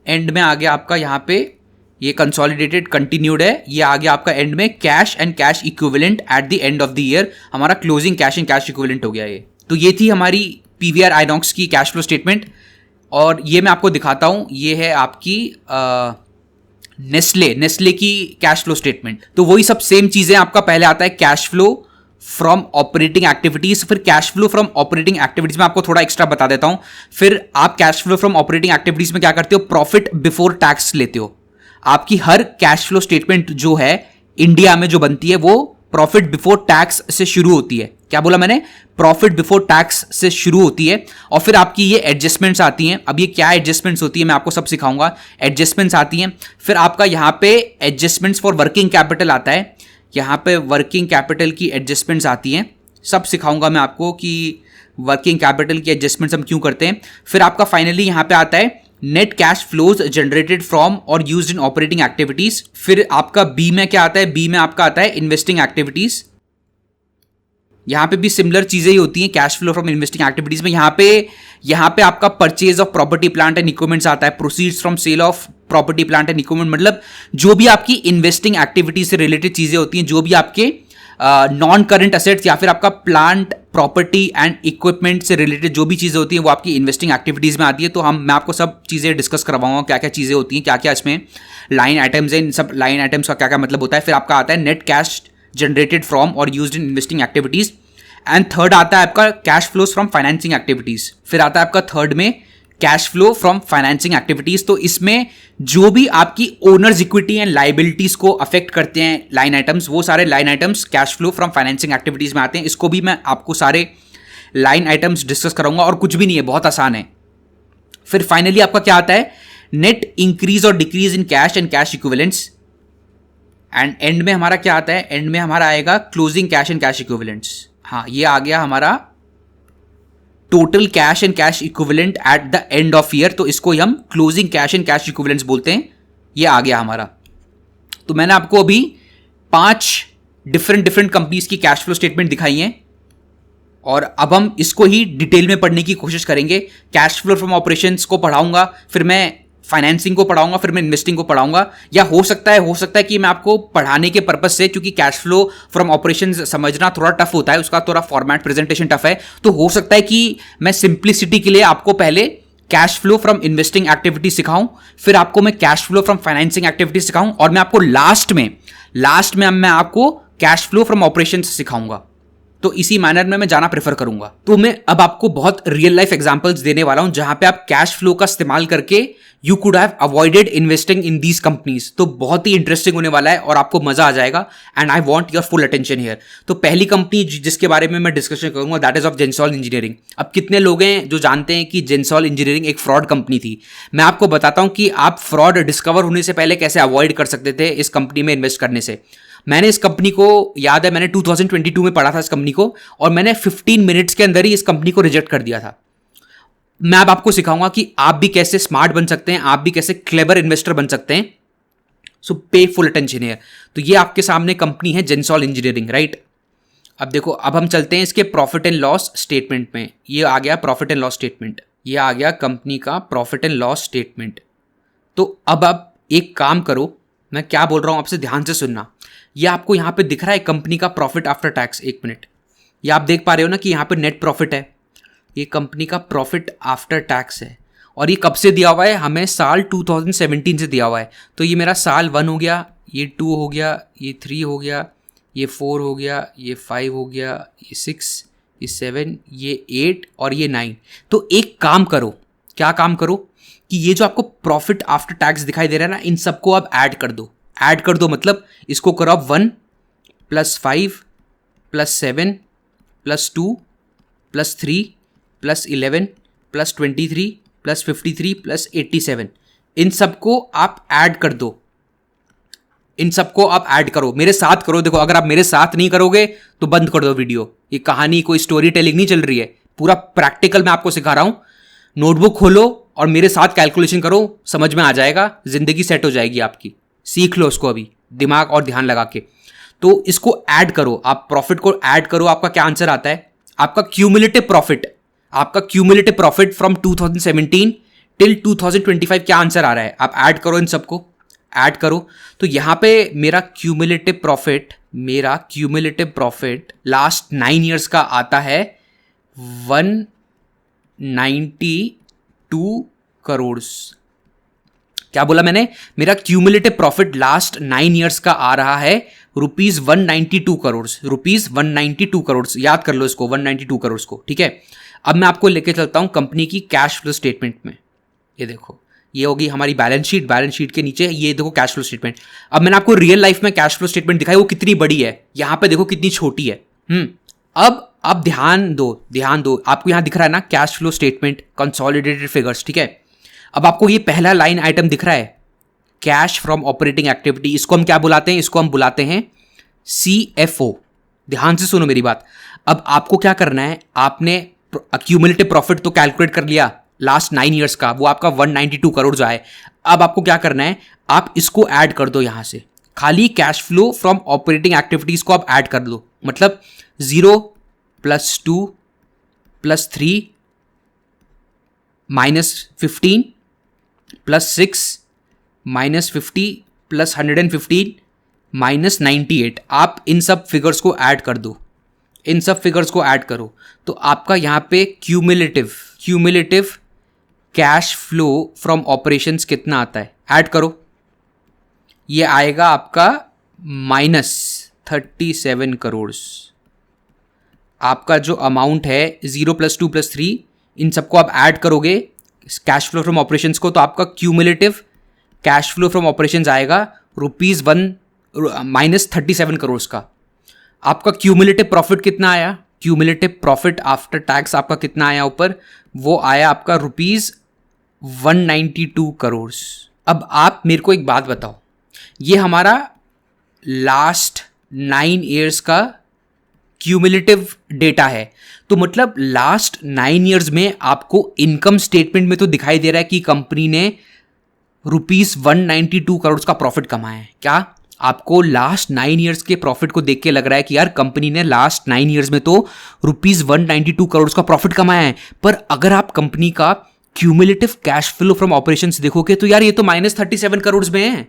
[SPEAKER 1] एंड में आ गया आपका यहाँ पे ये कंसोलिडेटेड कंटिन्यूड है। ये आ गया आपका एंड में cash and cash equivalent at the end of the year, हमारा closing cash and cash equivalent हो गया ये। तो ये थी हमारी पीवीआर आइनॉक्स की कैश फ्लो स्टेटमेंट। और ये मैं आपको दिखाता हूँ, ये है आपकी नेस्ले की कैश फ्लो स्टेटमेंट। तो वही सब सेम चीजें, आपका पहले आता है cash flow from operating activities, फिर cash flow from operating activities में आपको थोड़ा एक्स्ट्रा बता देता हूं। फिर आप cash flow from operating activities में क्या करते हो? प्रॉफिट बिफोर टैक्स लेते हो। आपकी हर कैश फ्लो स्टेटमेंट जो है इंडिया में जो बनती है वो प्रॉफिट बिफोर टैक्स से शुरू होती है। क्या बोला मैंने? प्रॉफिट बिफोर टैक्स से शुरू होती है। और फिर आपकी ये एडजस्टमेंट्स आती हैं। अब ये क्या एडजस्टमेंट्स होती है मैं आपको सब सिखाऊंगा। एडजस्टमेंट्स आती हैं, फिर आपका यहाँ पे एडजस्टमेंट्स फॉर वर्किंग कैपिटल आता है। यहाँ पे वर्किंग कैपिटल की एडजस्टमेंट्स आती हैं, सब सिखाऊंगा मैं आपको कि वर्किंग कैपिटल की एडजस्टमेंट्स हम क्यों करते हैं। फिर आपका फाइनली यहाँ पे आता है net cash flows generated from और यूज्ड इन ऑपरेटिंग एक्टिविटीज। फिर आपका बी में क्या आता है? बी में आपका आता है इन्वेस्टिंग एक्टिविटीज। यहां पे भी सिमिलर चीजें ही होती हैं cash flow from investing activities में। यहां पे आपका purchase of property plant and equipments आता है, proceeds from sale of property plant and equipment. मतलब जो भी आपकी इन्वेस्टिंग एक्टिविटीज से रिलेटेड चीजें होती हैं, जो भी आपके नॉन करंट असेट्स या फिर आपका प्लांट प्रॉपर्टी एंड इक्विपमेंट से रिलेटेड जो भी चीज़ें होती हैं वो आपकी इन्वेस्टिंग एक्टिविटीज़ में आती है। तो मैं आपको सब चीज़ें डिस्कस करवाऊंगा, क्या क्या चीज़ें होती हैं, क्या क्या इसमें लाइन आइटम्स हैं, इन सब लाइन आइटम्स का क्या क्या मतलब होता है। फिर आपका आता है नेट कैश जनरेटेड फ्रॉम और used in investing activities. And third आता है आपका cash flows from financing activities. फिर आता है आपका थर्ड में cash flow from financing activities. तो इसमें जो भी आपकी ओनर्स इक्विटी एंड लाइबिलिटीज को अफेक्ट करते हैं लाइन आइटम्स, वो सारे line items cash flow from financing activities में आते हैं। इसको भी मैं आपको सारे लाइन आइटम्स डिस्कस करूंगा, और कुछ भी नहीं है, बहुत आसान है। फिर फाइनली आपका क्या आता है? नेट इंक्रीज और decrease in cash and cash equivalents. And and में हमारा क्या आता है? एंड में हमारा आएगा closing cash and cash equivalents. हाँ, ये आ गया हमारा total cash and cash equivalent at the end of year. तो इसको हम closing cash and cash equivalents बोलते हैं। ये आ गया हमारा। तो मैंने आपको अभी 5 डिफरेंट कंपनीज की कैश फ्लो स्टेटमेंट दिखाई हैं, और अब हम इसको ही डिटेल में पढ़ने की कोशिश करेंगे। कैश फ्लो फ्रॉम ऑपरेशंस को पढ़ाऊंगा, फिर मैं फाइनेंसिंग को पढ़ाऊंगा, फिर मैं इन्वेस्टिंग को पढ़ाऊंगा। या हो सकता है कि मैं आपको पढ़ाने के पर्पस से, क्योंकि कैश फ्लो फ्रॉम ऑपरेशंस समझना थोड़ा टफ होता है, उसका थोड़ा फॉर्मेट प्रेजेंटेशन टफ है, तो हो सकता है कि मैं सिंप्लिसिटी के लिए आपको पहले cash flow from investing activity सिखाऊं, फिर आपको मैं cash flow from financing activity सिखाऊं, और मैं आपको लास्ट में मैं आपको कैश फ्लो फ्रॉम ऑपरेशंस सिखाऊंगा। तो इसी मैनर में मैं जाना प्रेफर करूंगा। तो मैं अब आपको बहुत रियल लाइफ एग्जांपल्स देने वाला हूं, जहां पे आप कैश फ्लो का इस्तेमाल करके you could have avoided investing in these companies. तो बहुत ही इंटरेस्टिंग होने वाला है और आपको मजा आ जाएगा, and I want your full attention here. तो पहली कंपनी जिसके बारे में मैं डिस्कशन करूंगा दैट इज ऑफ जेंसॉल इंजीनियरिंग। अब कितने लोग हैं जो जानते हैं कि जेंसॉल इंजीनियरिंग एक फ्रॉड कंपनी थी? मैं आपको बताता हूं कि आप फ्रॉड डिस्कवर होने से पहले कैसे अवॉइड कर सकते थे इस कंपनी में इन्वेस्ट करने से। मैंने इस कंपनी को, याद है, मैंने 2022 में पढ़ा था इस कंपनी को, और मैंने 15 मिनट्स के अंदर ही इस कंपनी को रिजेक्ट कर दिया था। मैं अब आपको सिखाऊंगा कि आप भी कैसे स्मार्ट बन सकते हैं, आप भी कैसे क्लेवर इन्वेस्टर बन सकते हैं। सो पे फुल अटेंशन हियर। तो ये आपके सामने कंपनी है जेंसॉल इंजीनियरिंग, राइट? अब देखो, अब हम चलते हैं इसके प्रॉफिट एंड लॉस स्टेटमेंट में। ये आ गया प्रॉफिट एंड लॉस स्टेटमेंट, ये आ गया कंपनी का प्रॉफिट एंड लॉस स्टेटमेंट। तो अब आप एक काम करो, मैं क्या बोल रहा हूं आपसे ध्यान से सुनना। ये आपको यहां पे दिख रहा है कंपनी का प्रॉफिट आफ्टर टैक्स। एक मिनट, ये आप देख पा रहे हो ना कि यहाँ पे नेट प्रॉफिट है, ये कंपनी का प्रॉफिट आफ्टर टैक्स है, और ये कब से दिया हुआ है, हमें साल 2017 से दिया हुआ है। तो ये मेरा साल 1 हो गया, ये 2 हो गया, ये 3 हो गया, ये 4 हो गया, ये 5 हो गया, ये 6, ये 7, ये 8 और ये 9। तो एक काम करो, क्या काम करो कि ये जो आपको प्रॉफिट आफ्टर टैक्स दिखाई दे रहा है ना, इन सबको आप ऐड कर दो। ऐड कर दो मतलब इसको करो आप 1 + 5 + 7 + 2 + 3 + 11 + 23 + 53 + 87, इन सबको आप ऐड कर दो। इन सबको आप ऐड करो, मेरे साथ करो। देखो, अगर आप मेरे साथ नहीं करोगे तो बंद कर दो वीडियो। ये कहानी कोई स्टोरी टेलिंग नहीं चल रही है, पूरा प्रैक्टिकल मैं आपको सिखा रहा हूं। नोटबुक खोलो और मेरे साथ कैलकुलेशन करो, समझ में आ जाएगा, जिंदगी सेट हो जाएगी आपकी। सीख लो उसको अभी दिमाग और ध्यान लगा के। तो इसको ऐड करो, आप प्रॉफिट को ऐड करो। आपका क्या आंसर आता है? आपका क्यूमुलेटिव प्रॉफिट फ्रॉम 2017 टिल 2025 क्या आंसर आ रहा है? आप ऐड करो, इन सबको ऐड करो। तो यहां पे मेरा क्यूमुलेटिव प्रॉफिट लास्ट 9 ईयर्स का आता है 192 करोड़। क्या बोला मैंने? मेरा क्यूमुलेटिव प्रॉफिट लास्ट 9 ईयर्स का आ रहा है ₹192 करोड़। याद कर लो इसको, 192 करोड़ को, ठीक है। अब मैं आपको लेके चलता हूं कंपनी की कैश फ्लो स्टेटमेंट में। ये देखो, ये होगी हमारी बैलेंस शीट के नीचे ये देखो कैश फ्लो स्टेटमेंट। अब मैंने आपको रियल लाइफ में कैश फ्लो स्टेटमेंट दिखाई, वो कितनी बड़ी है, यहां पे देखो कितनी छोटी है। अब ध्यान दो, आपको यहां दिख रहा है ना cash flow statement consolidated figures, ठीक है। अब आपको ये पहला लाइन आइटम दिख रहा है, कैश फ्रॉम ऑपरेटिंग एक्टिविटी। इसको हम क्या बुलाते हैं? इसको हम बुलाते हैं CFO। ध्यान से सुनो मेरी बात। अब आपको क्या करना है, आपने क्यूमुलेटिव प्रॉफिट तो कैलकुलेट कर लिया लास्ट 9 ईयर्स का, वो आपका 192 करोड़ जो आए। अब आपको क्या करना है, आप इसको ऐड कर दो यहां से, खाली cash flow from operating activities को आप ऐड कर दो। मतलब 0 + 2 + 3 -15 + 6 -50 + 115 -98। आप इन सब फिगर्स को ऐड कर दो, इन सब फिगर्स को ऐड करो। तो आपका यहां पे cumulative cash flow from operations कितना आता है? ऐड करो, ये आएगा आपका -37 करोड़। आपका जो अमाउंट है 0 + 2 + 3, इन सबको आप ऐड करोगे कैश फ्लो फ्रॉम ऑपरेशंस को, तो आपका cumulative cash flow from operations आएगा -37 करोड़ का। आपका क्यूमुलेटिव प्रॉफिट कितना आया? क्यूमुलेटिव प्रॉफिट आफ्टर टैक्स आपका कितना आया ऊपर? वो आया आपका ₹192 करोड़। अब आप मेरे को एक बात बताओ, ये हमारा लास्ट 9 ईयर्स का क्यूमुलेटिव डेटा है, तो मतलब लास्ट 9 ईयर्स में आपको इनकम स्टेटमेंट में तो दिखाई दे रहा है कि कंपनी ने ₹192 करोड़ का प्रॉफिट कमाया है। क्या आपको लास्ट 9 ईयर्स के प्रॉफिट को देख के लग रहा है कि यार कंपनी ने लास्ट 9 ईयर्स में तो ₹192 करोड़ का प्रॉफिट कमाया है? पर अगर आप कंपनी का cumulative cash flow from operations देखोगे तो यार ये तो -37 करोड़ में है,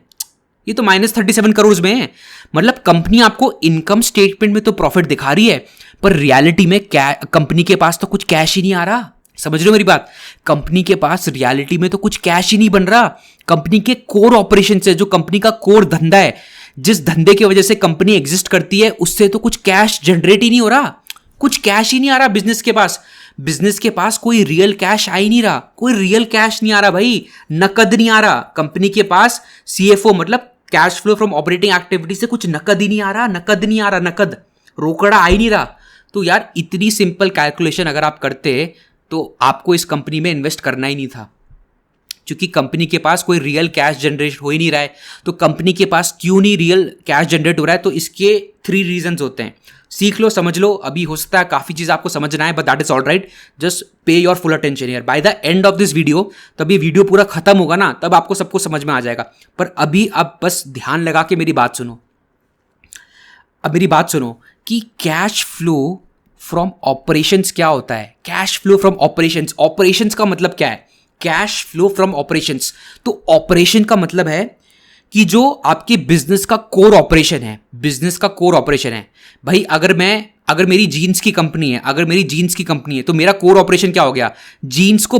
[SPEAKER 1] ये तो -37 करोड़ में है। मतलब कंपनी आपको इनकम स्टेटमेंट में तो प्रॉफिट दिखा रही है, पर रियलिटी में कंपनी के पास तो कुछ कैश ही नहीं आ रहा। समझ रहे हो मेरी बात? कंपनी के पास रियलिटी में तो कुछ कैश ही नहीं बन रहा। कंपनी के कोर ऑपरेशन से, जो कंपनी का कोर धंधा है, जिस धंधे की वजह से कंपनी एग्जिस्ट करती है, उससे तो कुछ कैश जनरेट ही नहीं हो रहा, कुछ कैश ही नहीं आ रहा बिजनेस के पास। बिजनेस के पास कोई रियल कैश आ ही नहीं रहा, कोई रियल कैश नहीं आ रहा भाई, नकद नहीं आ रहा कंपनी के पास। CFO मतलब cash flow from operating activity से कुछ नकद ही नहीं आ रहा, नकद रोकड़ा आ ही नहीं रहा। तो यार इतनी सिंपल कैलकुलेशन अगर आप करते तो आपको इस कंपनी में इन्वेस्ट करना ही नहीं था, क्योंकि कंपनी के पास कोई रियल कैश जनरेट हो ही नहीं रहा है। तो कंपनी के पास क्यों नहीं रियल कैश जनरेट हो रहा है? तो इसके 3 रीजंस होते हैं। सीख लो, समझ लो। अभी हो सकता है काफ़ी चीज़ आपको समझना है, but that is all right. Just पे your full attention here. By the end of this video, तब ये वीडियो पूरा खत्म होगा ना, तब आपको सब कुछ समझ में आ जाएगा। पर अभी आप बस ध्यान लगा के मेरी बात सुनो। अब मेरी बात सुनो कि कैश फ्लो फ्रॉम ऑपरेशंस क्या होता है। कैश फ्लो फ्रॉम ऑपरेशंस का मतलब क्या है? कैश फ्लो फ्रॉम ऑपरेशंस, तो ऑपरेशन का मतलब है कि जो आपके बिजनेस का कोर ऑपरेशन है, बिजनेस का कोर ऑपरेशन है। भाई अगर मेरी जीन्स की कंपनी है तो मेरा कोर ऑपरेशन क्या हो गया? जीन्स को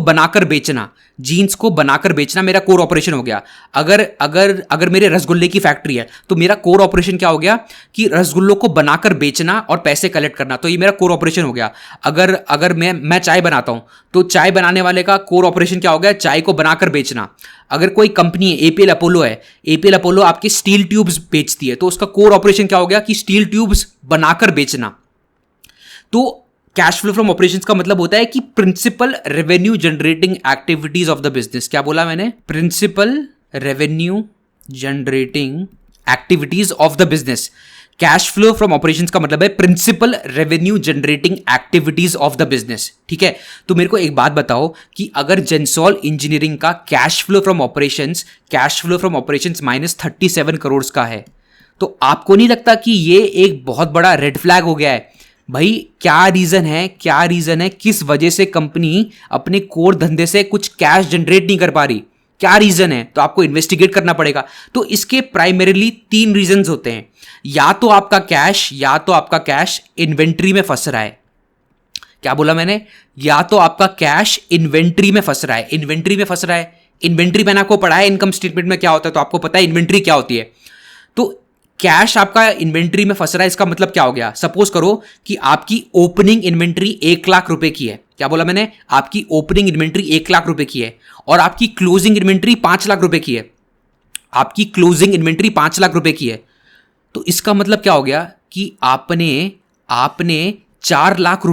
[SPEAKER 1] बनाकर बेचना मेरा कोर ऑपरेशन हो गया। अगर मेरे रसगुल्ले की फैक्ट्री है तो मेरा कोर ऑपरेशन क्या हो गया? कि रसगुल्लों को बनाकर बेचना और पैसे कलेक्ट करना, तो ये मेरा कोर ऑपरेशन हो गया। अगर मैं चाय बनाता हूं तो चाय बनाने वाले का कोर ऑपरेशन क्या हो गया? चाय को बनाकर बेचना। अगर कोई कंपनी है, एपीएल अपोलो आपकी स्टील ट्यूब्स बेचती है, तो उसका कोर ऑपरेशन क्या हो गया? कि स्टील ट्यूब्स बनाकर बेचना। तो कैश फ्लो फ्रॉम ऑपरेशंस का मतलब होता है कि principal revenue generating activities of the business. क्या बोला मैंने? Principal revenue generating activities of the business. Cash flow from operations का मतलब है principal revenue generating activities of the business. ठीक है, तो मेरे को एक बात बताओ कि अगर जेंसॉल इंजीनियरिंग का cash flow from operations -37 crore का है, तो आपको नहीं लगता कि ये एक बहुत बड़ा रेड फ्लैग हो गया है? भाई क्या रीजन है किस वजह से कंपनी अपने कोर धंधे से कुछ कैश जनरेट नहीं कर पा रही? क्या रीजन है? तो आपको इन्वेस्टिगेट करना पड़ेगा। तो इसके प्राइमरीली 3 रीजंस होते हैं। या तो आपका कैश इन्वेंट्री में फंस रहा है। क्या बोला मैंने? या तो आपका कैश इन्वेंट्री में फंस रहा है। इन्वेंट्री मैंने आपको पढ़ा है इनकम स्टेटमेंट में क्या होता है, तो आपको पता है इन्वेंट्री क्या होती है। तो कैश आपका इन्वेंट्री में फंस रहा है, इसका मतलब क्या हो गया? सपोज करो कि आपकी ओपनिंग इन्वेंट्री 1 लाख रुपए की है। क्या बोला मैंने? आपकी ओपनिंग इन्वेंट्री 1 लाख रुपए की है और आपकी क्लोजिंग इन्वेंट्री 5 लाख रुपए की है। तो इसका मतलब क्या हो गया? कि आपने 4 लाख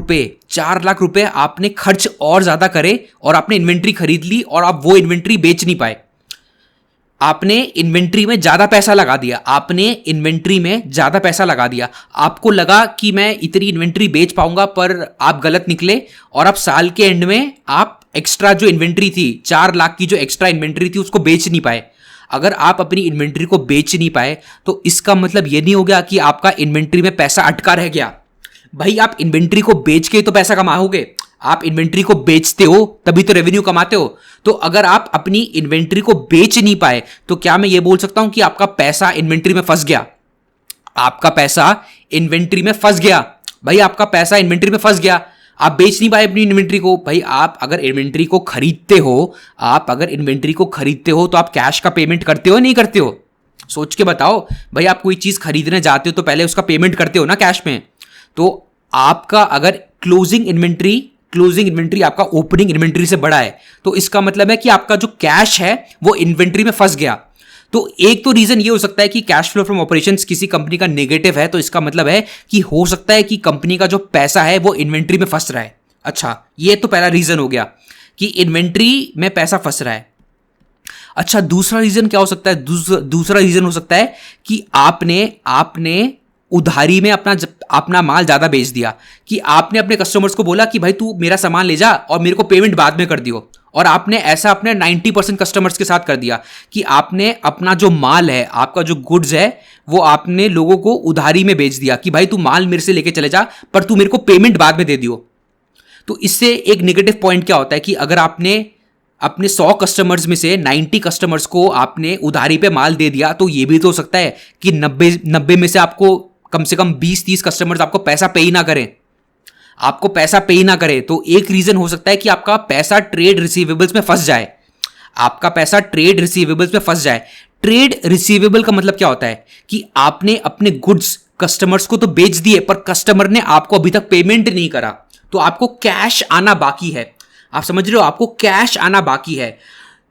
[SPEAKER 1] रुपए आपने खर्च और ज्यादा करे और आपने इन्वेंट्री खरीद ली और आप वो इन्वेंट्री बेच नहीं पाए। आपने इन्वेंट्री में ज्यादा पैसा लगा दिया। आपको लगा कि मैं इतनी इन्वेंट्री बेच पाऊंगा, पर आप गलत निकले और आप साल के एंड में आप एक्स्ट्रा जो इन्वेंट्री थी, 4 लाख की जो एक्स्ट्रा इन्वेंट्री थी, उसको बेच नहीं पाए। अगर आप अपनी इन्वेंट्री को बेच नहीं पाए तो इसका मतलब यह नहीं हो गया कि आपका इन्वेंट्री में पैसा अटका रह गया। भाई आप इन्वेंट्री को बेच के तो पैसा कमाओगे, आप इन्वेंट्री को बेचते हो तभी तो रेवेन्यू कमाते हो। तो अगर आप अपनी इन्वेंट्री को बेच नहीं पाए तो क्या मैं ये बोल सकता हूं कि आपका पैसा इन्वेंट्री में फंस गया? भाई आपका पैसा इन्वेंट्री में फंस गया, आप बेच नहीं पाए अपनी इन्वेंट्री को। भाई आप अगर इन्वेंट्री को खरीदते हो तो आप कैश का पेमेंट करते हो नहीं करते हो? सोच के बताओ। भाई आप कोई चीज खरीदने जाते हो तो पहले उसका पेमेंट करते हो ना कैश में। तो आपका अगर क्लोजिंग इन्वेंट्री आपका ओपनिंग इन्वेंट्री से बड़ा है तो इसका मतलब है कि आपका जो कैश है वो इन्वेंट्री में फंस गया। तो एक तो रीजन ये हो सकता है कि कैश फ्लो फ्रॉम ऑपरेशंस किसी कंपनी का नेगेटिव है, तो इसका मतलब है कि हो सकता है कि कंपनी का जो पैसा है वो इन्वेंट्री में फंस रहा है। अच्छा, ये तो पहला रीजन हो गया कि इन्वेंट्री में पैसा फंस रहा है। अच्छा, दूसरा रीजन क्या हो सकता है? दूसरा रीजन हो सकता है कि आपने उधारी में अपना माल ज्यादा बेच दिया, कि आपने अपने कस्टमर्स को बोला कि भाई तू मेरा सामान ले जा और मेरे को पेमेंट बाद में कर दियो, और आपने ऐसा अपने 90% कस्टमर्स के साथ कर दिया कि आपने अपना जो माल है, आपका जो गुड्स है, वो आपने लोगों को उधारी में बेच दिया कि भाई तू माल मेरे से लेके चले जा पर तू मेरे को पेमेंट बाद में दे दियो। तो इससे एक नेगेटिव पॉइंट क्या होता है कि अगर आपने अपने 100 कस्टमर्स में से 90 कस्टमर्स को आपने उधारी पे माल दे दिया, तो ये भी तो हो सकता है कि 90 में से आपको कम से कम 20-30 कस्टमर्स आपको पैसा पे ही ना करें। तो एक रीजन हो सकता है कि आपका पैसा ट्रेड रिसीवेबल्स में फंस जाए। ट्रेड रिसीवेबल का मतलब क्या होता है कि आपने अपने गुड्स कस्टमर्स को तो बेच दिए पर कस्टमर ने आपको अभी तक पेमेंट नहीं करा, तो आपको कैश आना बाकी है। आप समझ रहे हो? आपको कैश आना बाकी है।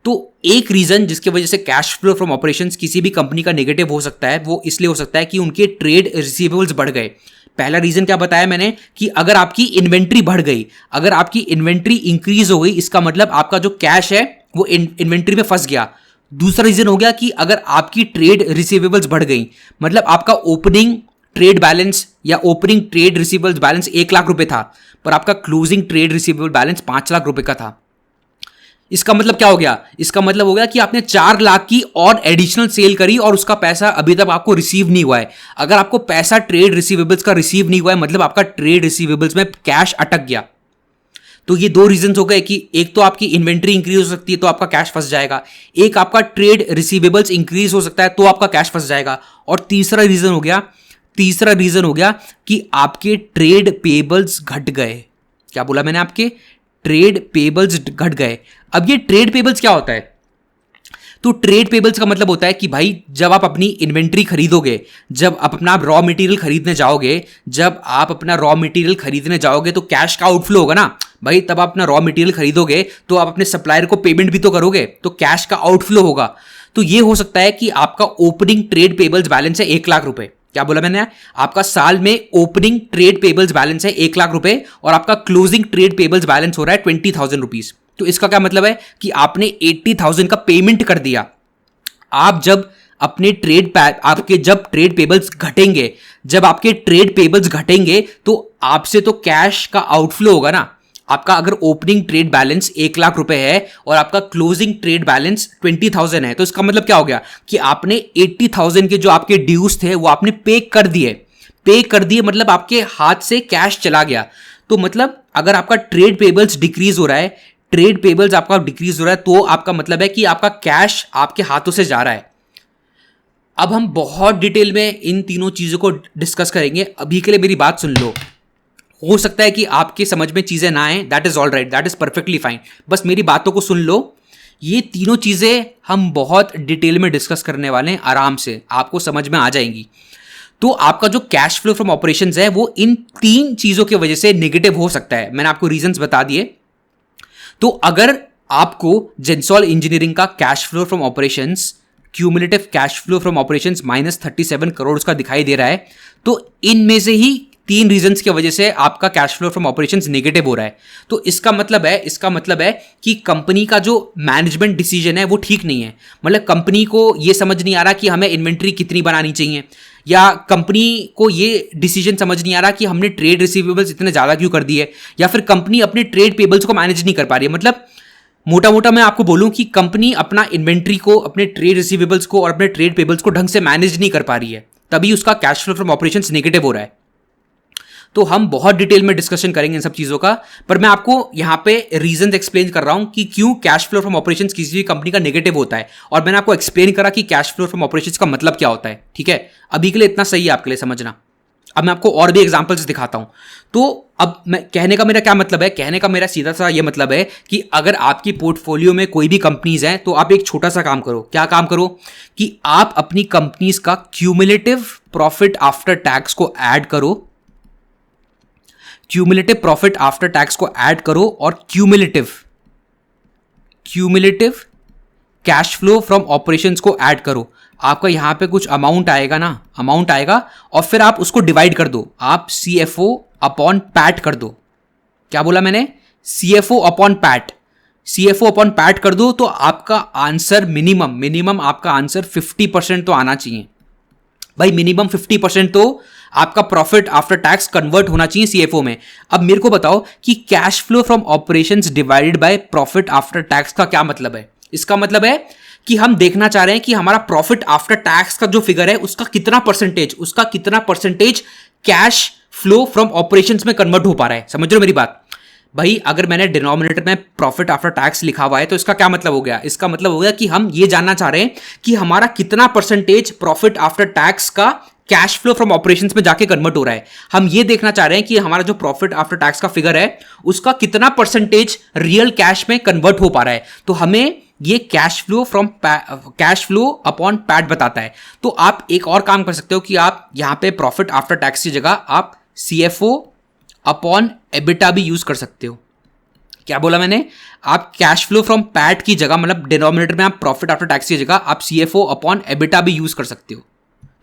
[SPEAKER 1] तो एक रीजन जिसकी वजह से कैश फ्लो फ्रॉम ऑपरेशंस किसी भी कंपनी का नेगेटिव हो सकता है, वो इसलिए हो सकता है कि उनके ट्रेड रिसीवेबल्स बढ़ गए। पहला रीजन क्या बताया मैंने कि अगर आपकी इन्वेंट्री बढ़ गई, अगर आपकी इन्वेंट्री इंक्रीज हो गई, इसका मतलब आपका जो कैश है वो इन्वेंट्री में फंस गया। दूसरा रीजन हो गया कि अगर आपकी ट्रेड रिसीवेबल्स बढ़ गई, मतलब आपका ओपनिंग ट्रेड बैलेंस या opening trade receivables balance 1 lakh रुपए था पर आपका closing trade receivable balance 5 lakh रुपए का था। इसका मतलब क्या हो गया? इसका मतलब हो गया कि आपने 4 लाख की और एडिशनल सेल करी और उसका पैसा अभी तक आपको रिसीव नहीं हुआ है। अगर आपको पैसा ट्रेड रिसीवेबल्स का रिसीव नहीं हुआ है, मतलब आपका ट्रेड रिसीवेबल्स में कैश अटक गया। तो ये 2 रीजन हो गए कि एक तो आपकी इन्वेंट्री इंक्रीज हो सकती है तो आपका कैश फंस जाएगा, एक आपका ट्रेड रिसीवेबल्स इंक्रीज हो सकता है तो आपका कैश फंस जाएगा, और तीसरा रीजन हो गया तीसरा रीजन हो गया कि आपके ट्रेड पेबल्स घट गए। क्या बोला मैंने? आपके ट्रेड पेबल्स घट गए। अब ये ट्रेड पेबल्स क्या होता है? तो ट्रेड पेबल्स का मतलब होता है कि भाई जब आप अपनी इन्वेंट्री खरीदोगे, जब आप अपना रॉ मटेरियल खरीदने जाओगे, जब आप अपना रॉ मटेरियल खरीदने जाओगे तो कैश का आउटफ्लो होगा ना भाई। तब आप अपना रॉ मटेरियल खरीदोगे तो आप अपने सप्लायर को पेमेंट भी तो करोगे, तो कैश का आउटफ्लो होगा। तो ये हो सकता है कि आपका ओपनिंग ट्रेड पेबल्स बैलेंस है 1 लाख रुपए। क्या बोला मैंने? आपका साल में ओपनिंग ट्रेड पेबल्स बैलेंस है 1 लाख रुपए और आपका क्लोजिंग ट्रेड पेबल्स बैलेंस हो रहा है 20,000 रुपीज। तो इसका क्या मतलब है कि आपने 80,000 का पेमेंट कर दिया। आप जब अपने आपके जब ट्रेड पेबल्स घटेंगे, जब आपके ट्रेड पेबल्स घटेंगे तो आपसे तो कैश का आउटफ्लो होगा ना। आपका अगर ओपनिंग ट्रेड बैलेंस 1 लाख रुपए है और आपका क्लोजिंग ट्रेड बैलेंस 20,000 है, तो इसका मतलब क्या हो गया कि आपने 80,000 के जो आपके ड्यूज थे वो आपने पे कर दिए, मतलब आपके हाथ से कैश चला गया। तो मतलब अगर आपका ट्रेड पेबल्स डिक्रीज हो रहा है, ट्रेड पेबल्स आपका डिक्रीज हो रहा है, तो आपका मतलब है कि आपका कैश आपके हाथों से जा रहा है। अब हम बहुत डिटेल में इन तीनों चीजों को डिस्कस करेंगे। अभी के लिए मेरी बात सुन लो। हो सकता है कि आपके समझ में चीजें ना आए, that is all right, that is perfectly fine. बस मेरी बातों को सुन लो। ये तीनों चीजें हम बहुत डिटेल में डिस्कस करने वाले हैं, आराम से आपको समझ में आ जाएंगी। तो आपका जो कैश फ्लो फ्रॉम ऑपरेशंस है वो इन 3 चीजों की वजह से नेगेटिव हो सकता है। मैंने आपको रीजंस बता दिए। तो अगर आपको जेंसॉल इंजीनियरिंग का cash flow from operations, cumulative cash flow from operations -37 crore का दिखाई दे रहा है, तो इनमें से ही 3 रीजंस की वजह से आपका cash flow from operations negative हो रहा है। तो इसका मतलब है कि कंपनी का जो मैनेजमेंट डिसीजन है वो ठीक नहीं है। मतलब कंपनी को ये समझ नहीं आ रहा कि हमें इन्वेंट्री कितनी बनानी चाहिए, या कंपनी को ये डिसीजन समझ नहीं आ रहा कि हमने ट्रेड रिसीवेबल्स इतने ज़्यादा क्यों कर दिए, या फिर कंपनी अपने ट्रेड पेबल्स को मैनेज नहीं कर पा रही है। मतलब मोटा मैं आपको बोलूं कि कंपनी अपना इन्वेंट्री को, अपने ट्रेड रिसीवेबल्स को और अपने ट्रेड पेबल्स को ढंग से मैनेज नहीं कर पा रही है, तभी उसका cash flow from operations negative हो रहा है। तो हम बहुत डिटेल में डिस्कशन करेंगे इन सब चीज़ों का, पर मैं आपको यहाँ पे रीजन एक्सप्लेन कर रहा हूँ कि क्यों कैश फ्लो फ्रॉम ऑपरेशंस किसी भी कंपनी का नेगेटिव होता है, और मैंने आपको एक्सप्लेन करा कि कैश फ्लो फ्रॉम ऑपरेशंस का मतलब क्या होता है। ठीक है, अभी के लिए इतना सही है आपके लिए समझना। अब मैं आपको और भी एग्जांपल्स दिखाता हूं। तो अब मैं कहने का मेरा क्या मतलब है, कहने का मेरा सीधा सा ये मतलब है कि अगर आपकी पोर्टफोलियो में कोई भी कंपनीज हैं तो आप एक छोटा सा काम करो। क्या काम करो कि आप अपनी कंपनीज का क्यूमुलेटिव प्रॉफिट आफ्टर टैक्स को ऐड करो, क्यूमुलेटिव प्रॉफिट आफ्टर टैक्स को ऐड करो, और cumulative cash flow from operations को ऐड करो। आपका यहां पे कुछ अमाउंट आएगा ना, अमाउंट आएगा, और फिर आप उसको डिवाइड कर दो, आप CFO अपॉन पैट कर दो। क्या बोला मैंने? CFO अपॉन पैट कर दो, तो आपका आंसर मिनिमम आपका आंसर 50% तो आना चाहिए भाई। मिनिमम 50% तो आपका प्रॉफिट आफ्टर टैक्स कन्वर्ट होना चाहिए CFO में। अब मेरे को बताओ कि cash flow from operations divided by profit after tax का क्या मतलब है? इसका मतलब है कि हम देखना चाह रहे हैं कि हमारा प्रॉफिट आफ्टर टैक्स का जो फिगर है उसका कितना percentage cash flow from operations में कन्वर्ट हो पा रहा है। समझ रहे हो मेरी बात? भाई अगर मैंने डिनोमिनेटर में प्रॉफिट आफ्टर टैक्स लिखा हुआ है तो इसका क्या मतलब हो गया? इसका मतलब हो गया कि हम ये जानना चाह रहे हैं कि हमारा कितना परसेंटेज प्रॉफिट आफ्टर टैक्स का कैश फ्लो फ्रॉम ऑपरेशंस में जाके कन्वर्ट हो रहा है। हम ये देखना चाह रहे हैं कि हमारा जो प्रॉफिट आफ्टर टैक्स का फिगर है उसका कितना परसेंटेज रियल कैश में कन्वर्ट हो पा रहा है। तो हमें ये कैश फ्लो अपॉन पैट बताता है। तो आप एक और काम कर सकते हो कि आप यहां पे प्रॉफिट आफ्टर टैक्स की जगह आप CFO अपॉन एबिटा भी यूज कर सकते हो। क्या बोला मैंने? आप कैश फ्लो फ्रॉम पैट की जगह, मतलब डिनोमिनेटर में आप प्रॉफिट आफ्टर टैक्स की जगह आप CFO अपॉन एबिटा भी यूज कर सकते हो।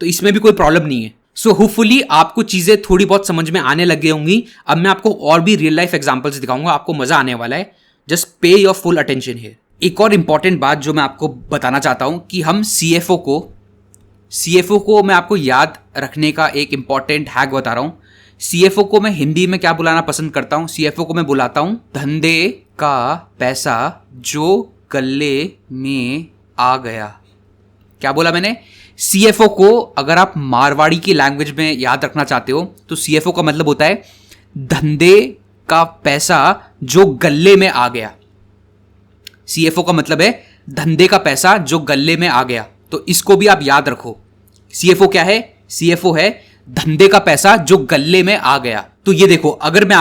[SPEAKER 1] तो इसमें भी कोई प्रॉब्लम नहीं है। सो होपफुली आपको चीजें थोड़ी बहुत समझ में आने लग गई होंगी। अब मैं आपको और भी रियल लाइफ एग्जांपल्स दिखाऊंगा, आपको मजा आने वाला है। जस्ट पे योर फुल अटेंशन हियर। एक और इंपॉर्टेंट बात जो मैं आपको बताना चाहता हूं कि हम CFO को मैं आपको याद रखने का एक इंपॉर्टेंट हैक बता रहा हूं। CFO को मैं हिंदी में क्या बुलाना पसंद करता हूं? CFO को मैं बुलाता हूं धंधे का पैसा जो गले में आ गया। क्या बोला मैंने? CFO को अगर आप मारवाड़ी की लैंग्वेज में याद रखना चाहते हो तो CFO का मतलब होता है धंधे का पैसा जो गले में आ गया। CFO का मतलब है धंधे का पैसा जो गले में आ गया। तो इसको भी आप याद रखो। CFO क्या है? CFO है धंधे का पैसा जो गल्ले में आ गया। तो ये देखो, अगर मैं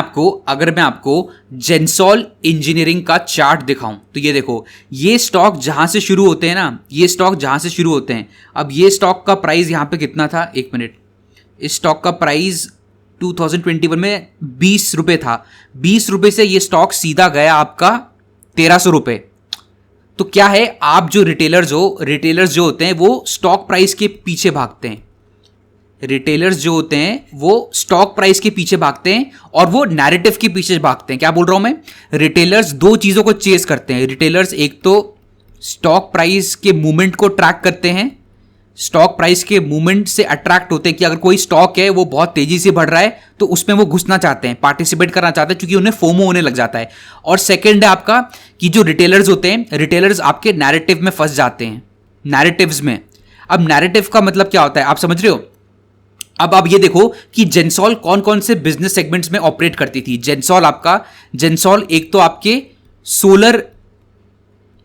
[SPEAKER 1] आपको जेंसॉल इंजीनियरिंग का चार्ट दिखाऊं तो ये देखो, ये स्टॉक जहां से शुरू होते हैं ना, ये स्टॉक जहां से शुरू होते हैं, अब ये स्टॉक का प्राइस यहां पे कितना था, एक मिनट, इस स्टॉक का प्राइस 2021 में 20 रुपए था। 20 रुपए से ये स्टॉक सीधा गया आपका 1300 रुपए। तो क्या है, आप जो रिटेलर्स जो होते हैं वो स्टॉक प्राइस के पीछे भागते हैं। रिटेलर्स जो होते हैं वो स्टॉक प्राइस के पीछे भागते हैं और वो नैरेटिव के पीछे भागते हैं। क्या बोल रहा हूं मैं, रिटेलर्स दो चीजों को चेस करते हैं। रिटेलर्स एक तो स्टॉक प्राइस के मूवमेंट को ट्रैक करते हैं, स्टॉक प्राइस के मूवमेंट से अट्रैक्ट होते हैं कि अगर कोई स्टॉक है वो बहुत तेजी से बढ़ रहा है तो उसमें वो घुसना चाहते हैं, पार्टिसिपेट करना चाहते हैं, क्योंकि उन्हें फोमो होने लग जाता है। और सेकंड है आपका कि जो रिटेलर्स होते हैं, रिटेलर्स आपके नैरेटिव में फंस जाते हैं, नैरेटिव्स में। अब नैरेटिव का मतलब क्या होता है, आप समझ रहे हो। अब आप ये देखो कि जेंसॉल कौन कौन से बिजनेस सेगमेंट्स में ऑपरेट करती थी। जेंसॉल एक तो आपके सोलर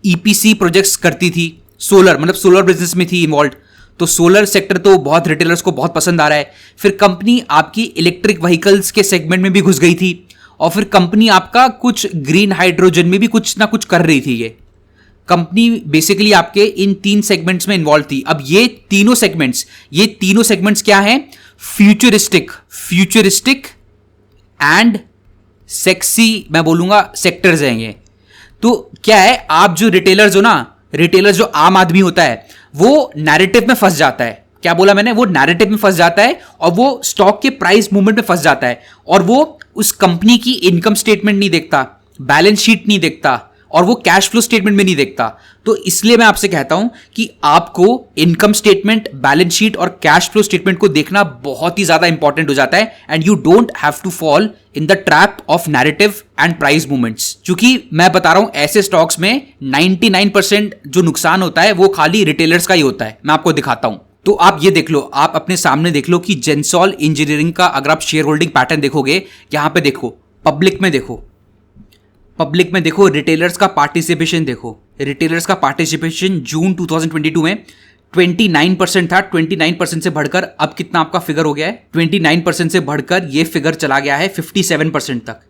[SPEAKER 1] ईपीसी प्रोजेक्ट्स करती थी, सोलर मतलब सोलर बिजनेस में थी इन्वॉल्व, तो सोलर सेक्टर तो बहुत रिटेलर्स को बहुत पसंद आ रहा है। फिर कंपनी आपकी इलेक्ट्रिक व्हीकल्स के सेगमेंट में भी घुस गई थी, और फिर कंपनी आपका कुछ ग्रीन हाइड्रोजन में भी कुछ ना कुछ कर रही थी। ये कंपनी बेसिकली आपके इन 3 सेगमेंट्स में इन्वॉल्व थी। अब ये तीनों सेगमेंट्स क्या हैं, फ्यूचरिस्टिक एंड सेक्सी, मैं बोलूंगा सेक्टर्स हैं ये। तो क्या है, आप जो रिटेलर्स हो ना, रिटेलर्स जो आम आदमी होता है वो नैरेटिव में फंस जाता है। क्या बोला मैंने, वो नैरेटिव में फंस जाता है और वो स्टॉक के प्राइस मूवमेंट में फंस जाता है, और वो उस कंपनी की इनकम स्टेटमेंट नहीं देखता, बैलेंस शीट नहीं देखता, और वो कैश फ्लो स्टेटमेंट में नहीं देखता। तो इसलिए मैं आपसे कहता हूं कि आपको इनकम स्टेटमेंट, बैलेंस शीट और कैश फ्लो स्टेटमेंट को देखना बहुत ही ज्यादा इंपॉर्टेंट हो जाता है, and you don't have to fall in the trap of narrative and price movements. क्योंकि मैं बता रहा हूं, ऐसे स्टॉक्स में 99% जो नुकसान होता है वो खाली रिटेलर्स का ही होता है। मैं आपको दिखाता हूं। तो आप ये देख लो, आप अपने सामने देख लो कि जेंसॉल इंजीनियरिंग का अगर आप शेयर होल्डिंग पैटर्न देखोगे, यहां पे देखो, पब्लिक में देखो, रिटेलर्स का पार्टिसिपेशन देखो। रिटेलर्स का पार्टिसिपेशन जून 2022 में 29% था। 29% से बढ़कर अब कितना आपका फिगर हो गया है, 29% से बढ़कर ये फिगर चला गया है 57% तक।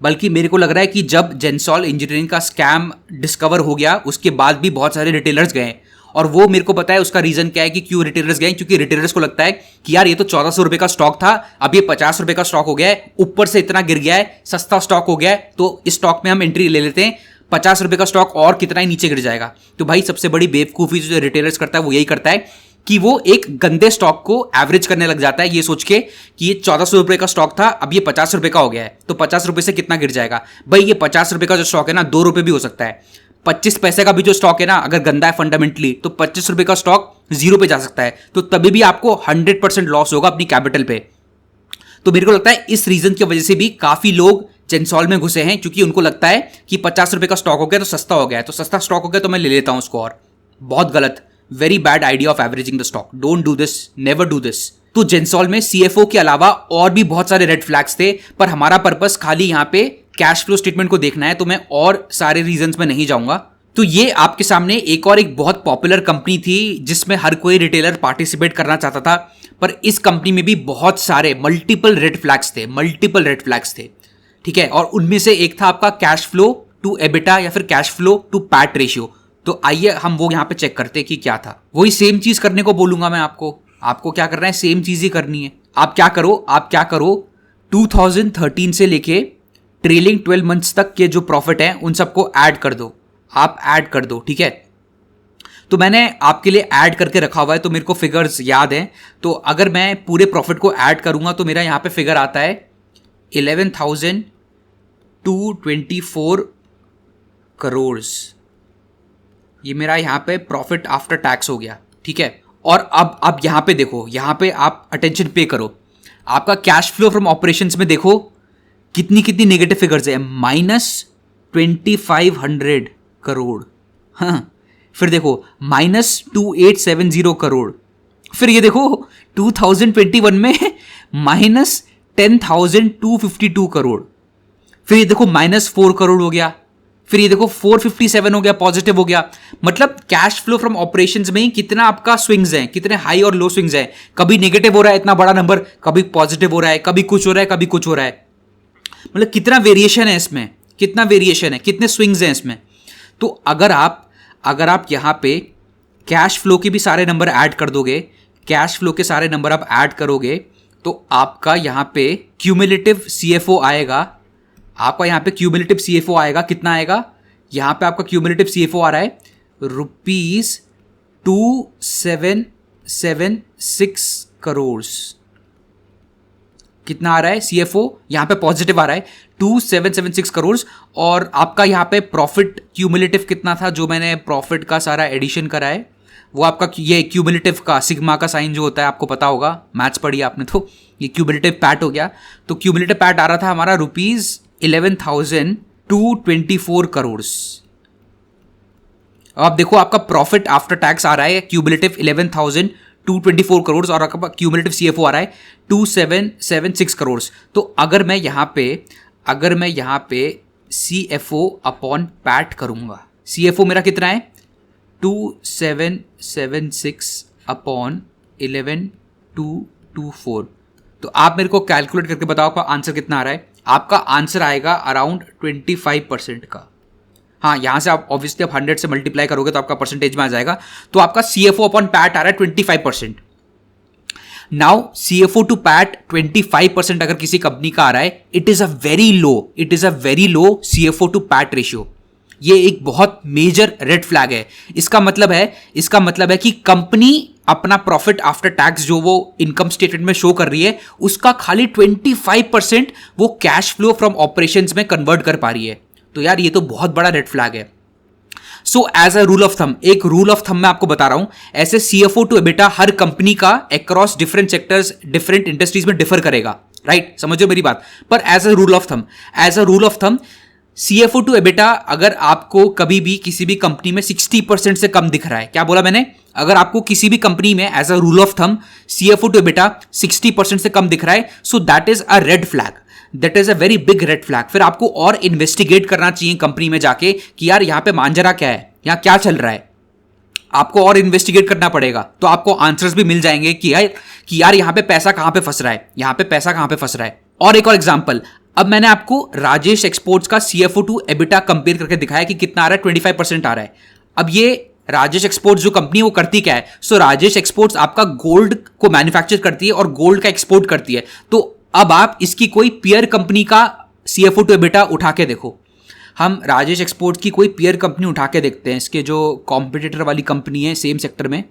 [SPEAKER 1] बल्कि मेरे को लग रहा है कि जब जेंसॉल इंजीनियरिंग का स्कैम डिस्कवर हो गया उसके बाद भी बहुत सारे रिटेलर्स गए, और वो मेरे को पता है उसका रीजन क्या है कि क्यों रिटेलर्स गए। क्योंकि रिटेलर्स को लगता है कि यार ये तो 1400 रुपए का स्टॉक था, अब ये 50 रुपए का स्टॉक हो गया है, ऊपर से इतना गिर गया है, सस्ता स्टॉक हो गया है, तो इस स्टॉक में हम एंट्री ले लेते हैं, 50 रुपए का स्टॉक और कितना ही नीचे गिर जाएगा। तो भाई सबसे बड़ी बेवकूफी जो रिटेलर्स करता है वो यही करता है कि वो एक गंदे स्टॉक को एवरेज करने लग जाता है, ये सोच के कि ये 1400 रुपए का स्टॉक था, अब ये 50 रुपए का हो गया है, तो 50 रुपए से कितना गिर जाएगा। भाई ये 50 रुपए का जो स्टॉक है ना, 2 रुपए भी हो सकता है। 25 पैसे का भी जो स्टॉक है ना, अगर गंदा है फंडामेंटली, तो 25 रुपए का स्टॉक 0 पे जा सकता है, तो तभी भी आपको 100% लॉस होगा अपनी कैपिटल पे। तो मेरे को लगता है इस रीजन की वजह से भी काफी लोग जेंसॉल में घुसे हैं, क्योंकि उनको लगता है कि 50 रुपए का स्टॉक हो गया तो सस्ता हो गया है, तो सस्ता स्टॉक हो गया तो मैं ले लेता हूं उसको। और बहुत गलत, very bad idea of averaging the stock. Don't do this, never do this. तो जेंसॉल में सीएफओ के अलावा और भी बहुत सारे रेड फ्लैग्स थे, पर हमारा पर्पस खाली यहां पे कैश फ्लो स्टेटमेंट को देखना है, तो मैं और सारे रीजंस में नहीं जाऊंगा। तो ये आपके सामने एक बहुत पॉपुलर कंपनी थी जिसमें हर कोई रिटेलर पार्टिसिपेट करना चाहता था, पर इस कंपनी में भी बहुत सारे मल्टीपल रेड फ्लैग्स थे, ठीक है। और उनमें से एक था आपका कैश फ्लो टू एबिटा या फिर cash flow to PAT ratio. तो आइए हम वो यहां पे चेक करते हैं कि क्या था। वही सेम चीज करने को बोलूंगा मैं आपको क्या करना है, सेम चीज ही करनी है। आप क्या करो 2013 से लेके ट्रेलिंग 12 मंथ्स तक के जो प्रॉफिट है उन सबको ऐड कर दो, आप ऐड कर दो, ठीक है। तो मैंने आपके लिए ऐड करके रखा हुआ है, तो मेरे को फिगर्स याद हैं। तो अगर मैं पूरे प्रॉफिट को ऐड करूंगा तो मेरा यहां पे फिगर आता है 11,224 करोड़। ये मेरा यहां पे प्रॉफिट आफ्टर टैक्स हो गया, ठीक है। और अब यहां पे देखो, यहां पे आप अटेंशन पे करो, आपका कैश फ्लो फ्रॉम ऑपरेशंस में देखो कितनी नेगेटिव फिगर्स है, -2500 करोड़। हाँ, फिर देखो -2870 करोड़। फिर ये देखो 2021 में -10,252 करोड़। फिर ये देखो -4 करोड़ हो गया, फिर ये देखो 457 हो गया, पॉजिटिव हो गया। मतलब कैश फ्लो फ्रॉम ऑपरेशंस में ही कितना आपका स्विंग्स हैं, कितने हाई और लो स्विंग्स हैं। कभी नेगेटिव हो रहा है इतना बड़ा नंबर, कभी पॉजिटिव हो रहा है, कभी कुछ हो रहा है, कभी कुछ हो रहा है। मतलब कितना वेरिएशन है इसमें, कितना वेरिएशन है, कितने स्विंग्स हैं इसमें। तो अगर आप यहां पे कैश फ्लो के भी सारे नंबर ऐड कर दोगे, कैश फ्लो के सारे नंबर आप ऐड करोगे, तो आपका यहां पे क्यूमुलेटिव सीएफओ आएगा। आपका यहां पे क्यूमुलेटिव सीएफओ आएगा, कितना आएगा? यहां पे आपका क्यूमुलेटिव सीएफओ आ रहा है ₹2776 करोड़। कितना आ रहा है सीएफओ? यहां पे पॉजिटिव आ रहा है 2776 करोड़। और आपका यहां पे प्रॉफिट क्यूमुलेटिव कितना था, जो मैंने प्रॉफिट का सारा एडिशन करा है, वो आपका ये क्यूमुलेटिव का सिग्मा का साइन जो होता है आपको पता होगा, मैथ्स पढ़ी आपने तो। ये क्यूमुलेटिव पैट हो गया। तो क्यूमुलेटिव पैट आ रहा था हमारा ₹11,224 करोड़। अब देखो आपका प्रॉफिट आफ्टर टैक्स आ रहा है क्यूमुलेटिव 11,224 करोड़ और आपका क्यूमुलेटिव सीएफओ आ रहा है 2776 करोड़। तो अगर मैं यहाँ पे सीएफओ अपॉन पैट करूंगा, सीएफओ मेरा कितना है 2776 अपॉन 11,224। तो आप मेरे को कैलकुलेट करके बताओ आपका आंसर कितना आ रहा है। आपका आंसर आएगा अराउंड 25% का। हाँ, यहां से आप ऑब्वियसली आप 100 से मल्टीप्लाई करोगे तो आपका परसेंटेज में आ जाएगा। तो आपका सीएफओ अपॉन पैट आ रहा है 25%। नाउ सीएफओ टू पैट 25% अगर किसी कंपनी का आ रहा है, it is a very low CFO to PAT ratio. ये एक बहुत मेजर रेड फ्लैग है। इसका मतलब है कि कंपनी अपना प्रॉफिट आफ्टर टैक्स जो वो इनकम स्टेटमेंट में शो कर रही है, उसका खाली 25% वो कैश फ्लो फ्रॉम ऑपरेशंस में कन्वर्ट कर पा रही है। तो यार ये तो बहुत बड़ा रेड फ्लैग है। So as a rule of thumb, एक रूल ऑफ थंब मैं आपको बता रहा हूं, ऐसे सीएफओ टू एबिटा हर कंपनी का across different sectors, different industries में डिफर करेगा, राइट? समझो मेरी बात। पर as a rule of thumb CFO to EBITDA अगर आपको कभी भी किसी भी कंपनी में 60% से कम दिख रहा है, क्या बोला मैंने? अगर आपको किसी भी कंपनी में as a rule of thumb CFO to EBITDA 60% से कम दिख रहा है, so that is a red flag, that is a very big red flag. फिर आपको और इन्वेस्टिगेट करना चाहिए कंपनी में जाके कि यार यहां पे मांजरा क्या है, यहां क्या चल रहा है। आपको और इन्वेस्टिगेट करना पड़ेगा, तो आपको आंसर्स भी मिल जाएंगे कि यार यहां पे पैसा कहां पे फंस रहा है, और एक और एग्जांपल, अब मैंने आपको राजेश एक्सपोर्ट्स का सीएफओ टू एबिटा कंपेयर करके दिखाया कि कितना आ रहा है, 25% आ रहा है। अब ये राजेश एक्सपोर्ट्स जो कंपनी है वो करती क्या है? सो राजेश एक्सपोर्ट्स आपका गोल्ड को मैन्युफैक्चर करती है और गोल्ड का एक्सपोर्ट करती है। तो अब आप इसकी कोई पीयर कंपनी का सीएफओ टू एबिटा उठा के देखो। हम राजेश एक्सपोर्ट्स की कोई पीयर कंपनी उठा के देखते हैं, इसके जो कॉम्पिटिटर वाली कंपनी है सेम सेक्टर में।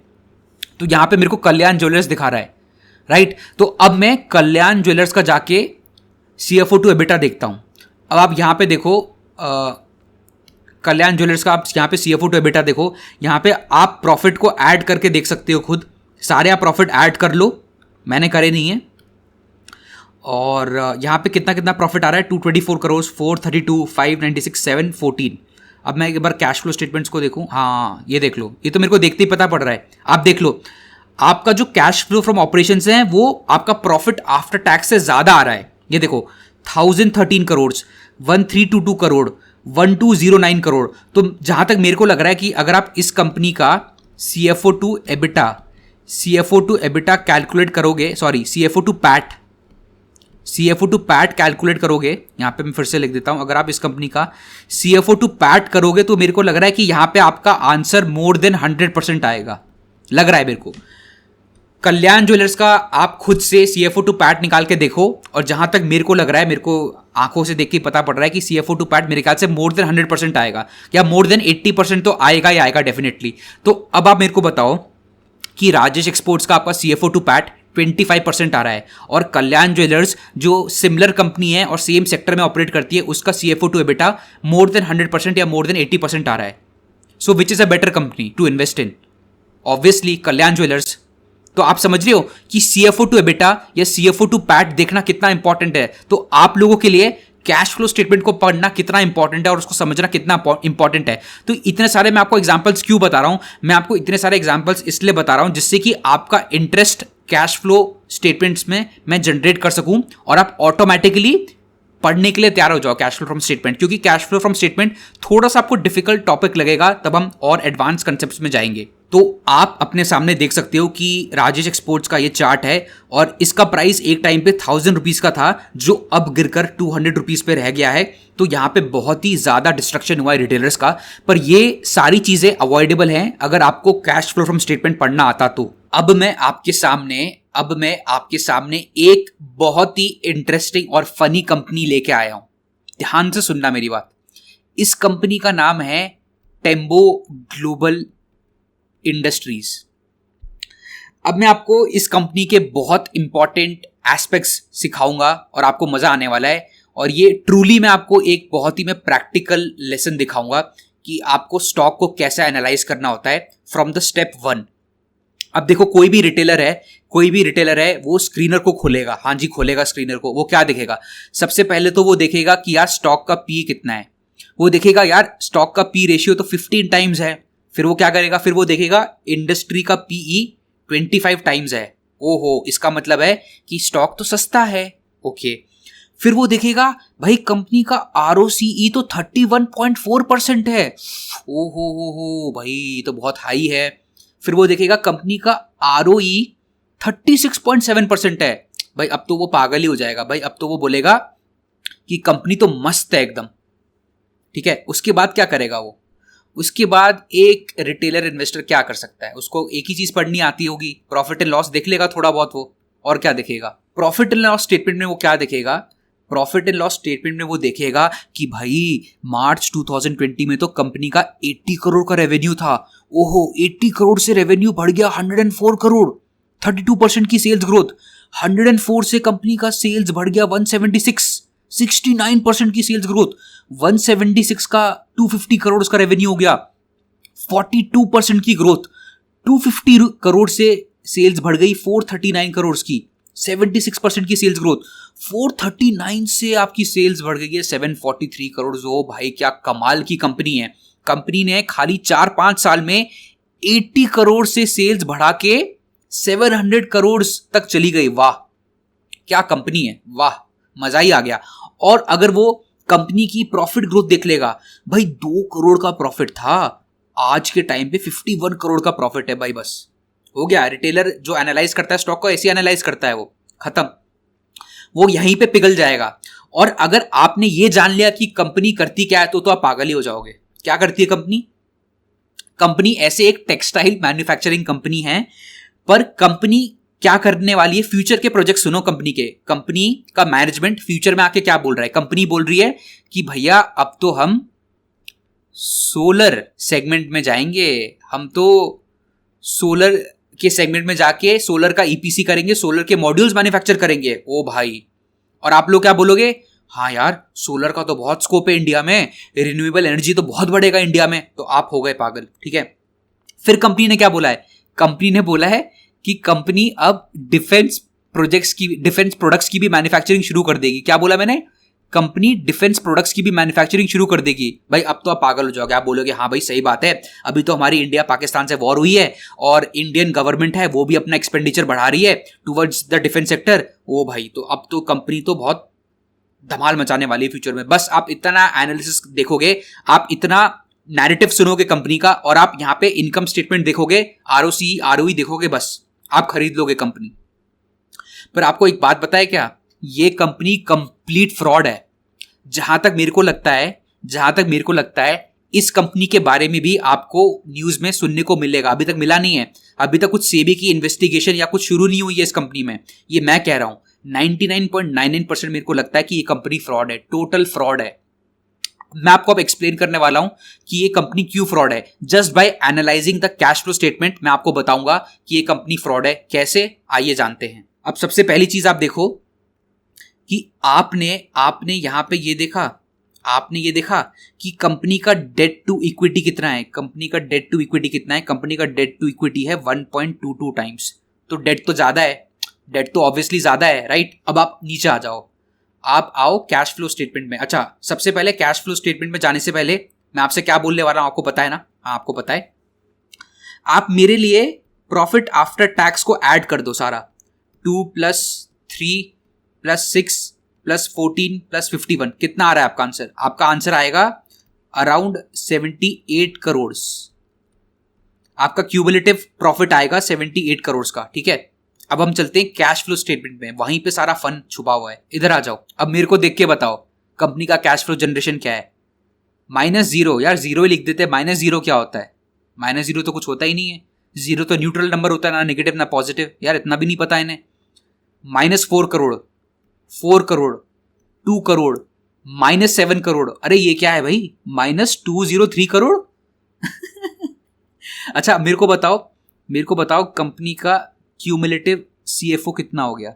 [SPEAKER 1] तो यहां पे मेरे को कल्याण ज्वेलर्स दिखा रहा है, राइट? तो अब मैं कल्याण ज्वेलर्स का जाके सीएफओ टू एबिटा देखता हूं। अब आप यहां पे देखो कल्याण ज्वेलर्स का, आप यहां पे सीएफओ टू एबिटा देखो। यहां पे आप प्रॉफिट को ऐड करके देख सकते हो खुद, सारे आप प्रॉफिट ऐड कर लो, मैंने करे नहीं है। और यहां पे कितना कितना प्रॉफिट आ रहा है, 224 करोड़, 432, 596, 714। अब मैं एक बार कैश फ्लो स्टेटमेंट्स को देखूं। हाँ, ये देख लो, ये तो मेरे को देखते ही पता पड़ रहा है। आप देख लो, आपका जो कैश फ्लो फ्रॉम ऑपरेशंस है वो आपका प्रॉफिट आफ्टर टैक्स से ज्यादा आ रहा है। ये देखो 1013 करोड़, 1322 करोड़, 1209 करोड़। तो जहां तक मेरे को लग रहा है कि अगर आप इस कंपनी का सीएफओ टू एबिटा कैलकुलेट करोगे, sorry CFO to PAT calculate करोगे, यहां पे मैं फिर से लिख देता हूं, अगर आप इस कंपनी का सीएफओ टू पैट करोगे तो मेरे को लग रहा है कि यहां पे आपका आंसर मोर देन 100% आएगा, लग रहा है मेरे को। कल्याण ज्वेलर्स का आप खुद से सीएफओ टू पैट निकाल के देखो, और जहां तक मेरे को लग रहा है, मेरे को आंखों से देख के पता पड़ रहा है कि सीएफओ टू पैट मेरे ख्याल से मोर देन 100% आएगा, या मोर देन 80% तो आएगा ही आएगा डेफिनेटली। तो अब आप मेरे को बताओ कि राजेश एक्सपोर्ट्स का आपका सीएफओ टू पैट 25% आ रहा है, और कल्याण ज्वेलर्स जो सिमिलर कंपनी है और सेम सेक्टर में ऑपरेट करती है, उसका CFO to EBITDA more than 100% या मोर देन 80% आ रहा है। So which is a better company to invest in? Obviously Kalyan Jewellers. तो आप समझ रहे हो कि सीएफओ टू एबिटा या सीएफओ टू पैट देखना कितना इंपॉर्टेंट है। तो आप लोगों के लिए कैश फ्लो स्टेटमेंट को पढ़ना कितना इंपॉर्टेंट है और उसको समझना कितना इंपॉर्टेंट है। तो इतने सारे मैं आपको एग्जांपल्स क्यों बता रहा हूं? मैं आपको इतने सारे एग्जांपल्स इसलिए बता रहा हूं जिससे कि आपका इंटरेस्ट कैश फ्लो स्टेटमेंट्स में मैं जनरेट कर सकूं और आप ऑटोमेटिकली पढ़ने के लिए तैयार हो जाओ कैश फ्लो फ्रॉम स्टेटमेंट, क्योंकि कैश फ्लो फ्रॉम स्टेटमेंट थोड़ा सा आपको डिफिकल्ट टॉपिक लगेगा, तब हम और एडवांस कंसेप्ट्स में जाएंगे। तो आप अपने सामने देख सकते हो कि राजेश एक्सपोर्ट्स का ये चार्ट है और इसका प्राइस एक टाइम पे 1000 रुपीज का था, जो अब गिरकर 200 रुपीज पे रह गया है। तो यहाँ पे बहुत ही ज्यादा डिस्ट्रक्शन हुआ है रिटेलर्स का, पर ये सारी चीजें अवॉइडेबल हैं अगर आपको कैश फ्लो फ्रॉम स्टेटमेंट पढ़ना आता तो। अब मैं आपके सामने एक बहुत ही इंटरेस्टिंग और फनी कंपनी लेके आया हूं। ध्यान से सुनना मेरी बात। इस कंपनी का नाम है टेम्बो ग्लोबल इंडस्ट्रीज। अब मैं आपको इस कंपनी के बहुत इंपॉर्टेंट एस्पेक्ट्स सिखाऊंगा और आपको मजा आने वाला है। और ये ट्रूली मैं आपको एक बहुत ही मैं प्रैक्टिकल लेसन दिखाऊंगा कि आपको स्टॉक को कैसे एनालाइज करना होता है फ्रॉम द स्टेप 1। अब देखो, कोई भी रिटेलर है वो स्क्रीनर को खोलेगा। हाँ जी, खोलेगा स्क्रीनर को। वो क्या देखेगा? सबसे पहले तो वो देखेगा कि यार स्टॉक का पी कितना है। वो देखेगा यार स्टॉक का पी रेशियो तो 15 टाइम्स है। फिर वो क्या करेगा? फिर वो देखेगा इंडस्ट्री का पीई 25 टाइम्स है। ओहो, इसका मतलब है कि स्टॉक तो सस्ता है। ओके। फिर वो देखेगा भाई कंपनी का आरओसीई तो 31.4% है। ओहो हो भाई, तो बहुत हाई है। फिर वो देखेगा कंपनी का आरओई 36.7% है। भाई अब तो वो पागल ही हो जाएगा। भाई अब तो वो बोलेगा कि कंपनी तो मस्त है एकदम। ठीक है। उसके बाद क्या करेगा वो? उसके बाद एक रिटेलर इन्वेस्टर क्या कर सकता है? उसको एक ही चीज पढ़नी आती होगी, प्रॉफिट एंड लॉस देख लेगा थोड़ा बहुत वो। और क्या देखेगा? प्रॉफिट एंड लॉस स्टेटमेंट में वो क्या देखेगा? प्रॉफिट एंड लॉस स्टेटमेंट में वो देखेगा कि भाई मार्च 2020 में तो कंपनी का 80 करोड़ का रेवेन्यू था। ओहो, 80 करोड़ से रेवेन्यू बढ़ गया 104 करोड़, 32% की सेल्स ग्रोथ। 104 से कंपनी का सेल्स बढ़ गया 176, 69% की सेल्स ग्रोथ। 176 का 250 करोड़ का रेवेन्यू हो गया, 42% की ग्रोथ। 250 करोड़ से सेल्स बढ़ गई 439 करोड़ की, 76% की सेल्स ग्रोथ। 439 से आपकी सेल्स बढ़ गई है 743 करोड़। ओ भाई, क्या कमाल की कंपनी है। कंपनी ने खाली 4-5 साल में 80 करोड़ से सेल्स बढ़ा के 700 करोड़ तक चली गई। वाह, क्या कंपनी है, वाह, मजा ही आ गया। और अगर वो कंपनी की प्रॉफिट ग्रोथ देख लेगा, भाई 2 करोड़ का प्रॉफिट था, आज के टाइम पे 51 करोड़ का प्रॉफिट है। भाई बस हो गया। रिटेलर जो एनालाइज करता है स्टॉक को ऐसे एनालाइज करता है, वो खत्म, वो यहीं पे पिघल जाएगा। और अगर आपने ये जान लिया कि कंपनी करती क्या है तो आप पागल ही हो जाओगे। क्या करती है कंपनी ऐसे एक टेक्सटाइल मैन्युफैक्चरिंग कंपनी है, पर कंपनी क्या करने वाली है? फ्यूचर के प्रोजेक्ट सुनो कंपनी के। कंपनी का मैनेजमेंट फ्यूचर में आके क्या बोल रहा है? कंपनी बोल रही है कि भैया अब तो हम सोलर सेगमेंट में जाएंगे, हम तो सोलर के सेगमेंट में जाके सोलर का ईपीसी करेंगे, सोलर के मॉड्यूल्स मैन्युफैक्चर करेंगे। ओ भाई, और आप लोग क्या बोलोगे? हाँ यार, सोलर का तो बहुत स्कोप है इंडिया में, रिन्यूएबल एनर्जी तो बहुत बढ़ेगा इंडिया में। तो आप हो गए पागल। ठीक है। फिर कंपनी ने क्या बोला है? कंपनी ने बोला है कि कंपनी अब डिफेंस प्रोडक्ट्स की भी मैन्युफैक्चरिंग शुरू कर देगी। क्या बोला मैंने? कंपनी डिफेंस प्रोडक्ट्स की भी मैन्युफैक्चरिंग शुरू कर देगी। भाई अब तो आप पागल हो जाओगे। आप बोलोगे हाँ भाई सही बात है, अभी तो हमारी इंडिया पाकिस्तान से वॉर हुई है और इंडियन गवर्नमेंट है वो भी अपना एक्सपेंडिचर बढ़ा रही है टुवर्ड्स द डिफेंस सेक्टर। ओ भाई, तो अब तो कंपनी तो बहुत धमाल मचाने वाली है फ्यूचर में। बस आप इतना एनालिसिस देखोगे, आप इतना नैरेटिव सुनोगे कंपनी का, और आप यहाँ पे इनकम स्टेटमेंट देखोगे, आरओसी आरओई देखोगे, बस आप खरीद लोगे कंपनी। पर आपको एक बात बताए क्या? ये कंपनी कंप्लीट फ्रॉड है। जहां तक मेरे को लगता है इस कंपनी के बारे में भी आपको न्यूज में सुनने को मिलेगा। अभी तक मिला नहीं है, अभी तक कुछ सेबी की इन्वेस्टिगेशन या कुछ शुरू नहीं हुई है इस कंपनी में। ये मैं कह रहा हूं, 99.99% मेरे को लगता है कि ये कंपनी फ्रॉड है, टोटल फ्रॉड है। मैं आपको अब एक्सप्लेन करने वाला हूं कि ये कंपनी क्यों फ्रॉड है। Just by analysing the cash flow statement मैं आपको बताऊंगा कि ये कंपनी फ्रॉड है कैसे। आइए जानते हैं। अब सबसे पहली चीज आप देखो कि आपने यहां पे ये देखा कि कंपनी का डेट टू इक्विटी कितना है। कंपनी का डेट टू इक्विटी है 1.22 टाइम्स। तो डेट तो ज्यादा है, डेट तो ऑब्वियसली ज्यादा है, राइट। अब आप नीचे आ जाओ, आप आओ कैश फ्लो स्टेटमेंट में। अच्छा, सबसे पहले कैश फ्लो स्टेटमेंट में जाने से पहले मैं आपसे क्या बोलने वाला हूं, आपको पता है ना? हाँ, आपको पता है। आप मेरे लिए प्रॉफिट आफ्टर टैक्स को ऐड कर दो सारा, 2 + 3 + 6 प्लस 14 प्लस 51 कितना आ रहा है आपका आंसर? आपका आंसर आएगा अराउंड 78 करोड़। आपका क्यूमुलेटिव प्रॉफिट आएगा 78 करोड़ का। ठीक है, अब हम चलते हैं कैश फ्लो स्टेटमेंट में, वहीं पे सारा फन छुपा हुआ है। इधर आ जाओ, अब मेरे को देख के बताओ कंपनी का कैश फ्लो जनरेशन क्या है। -0, यार जीरो ही लिख देते हैं। -0 क्या होता है? -0 तो कुछ होता ही नहीं है। जीरो तो न्यूट्रल नंबर होता है, ना नेगेटिव ना पॉजिटिव। यार इतना भी नहीं पता इन्हें। -4 करोड़, 4 करोड़, 2 करोड़, -7 करोड़। अरे ये क्या है भाई? -203 करोड़। अच्छा मेरे को बताओ कंपनी का क्यूमुलेटिव सीएफओ कितना हो गया?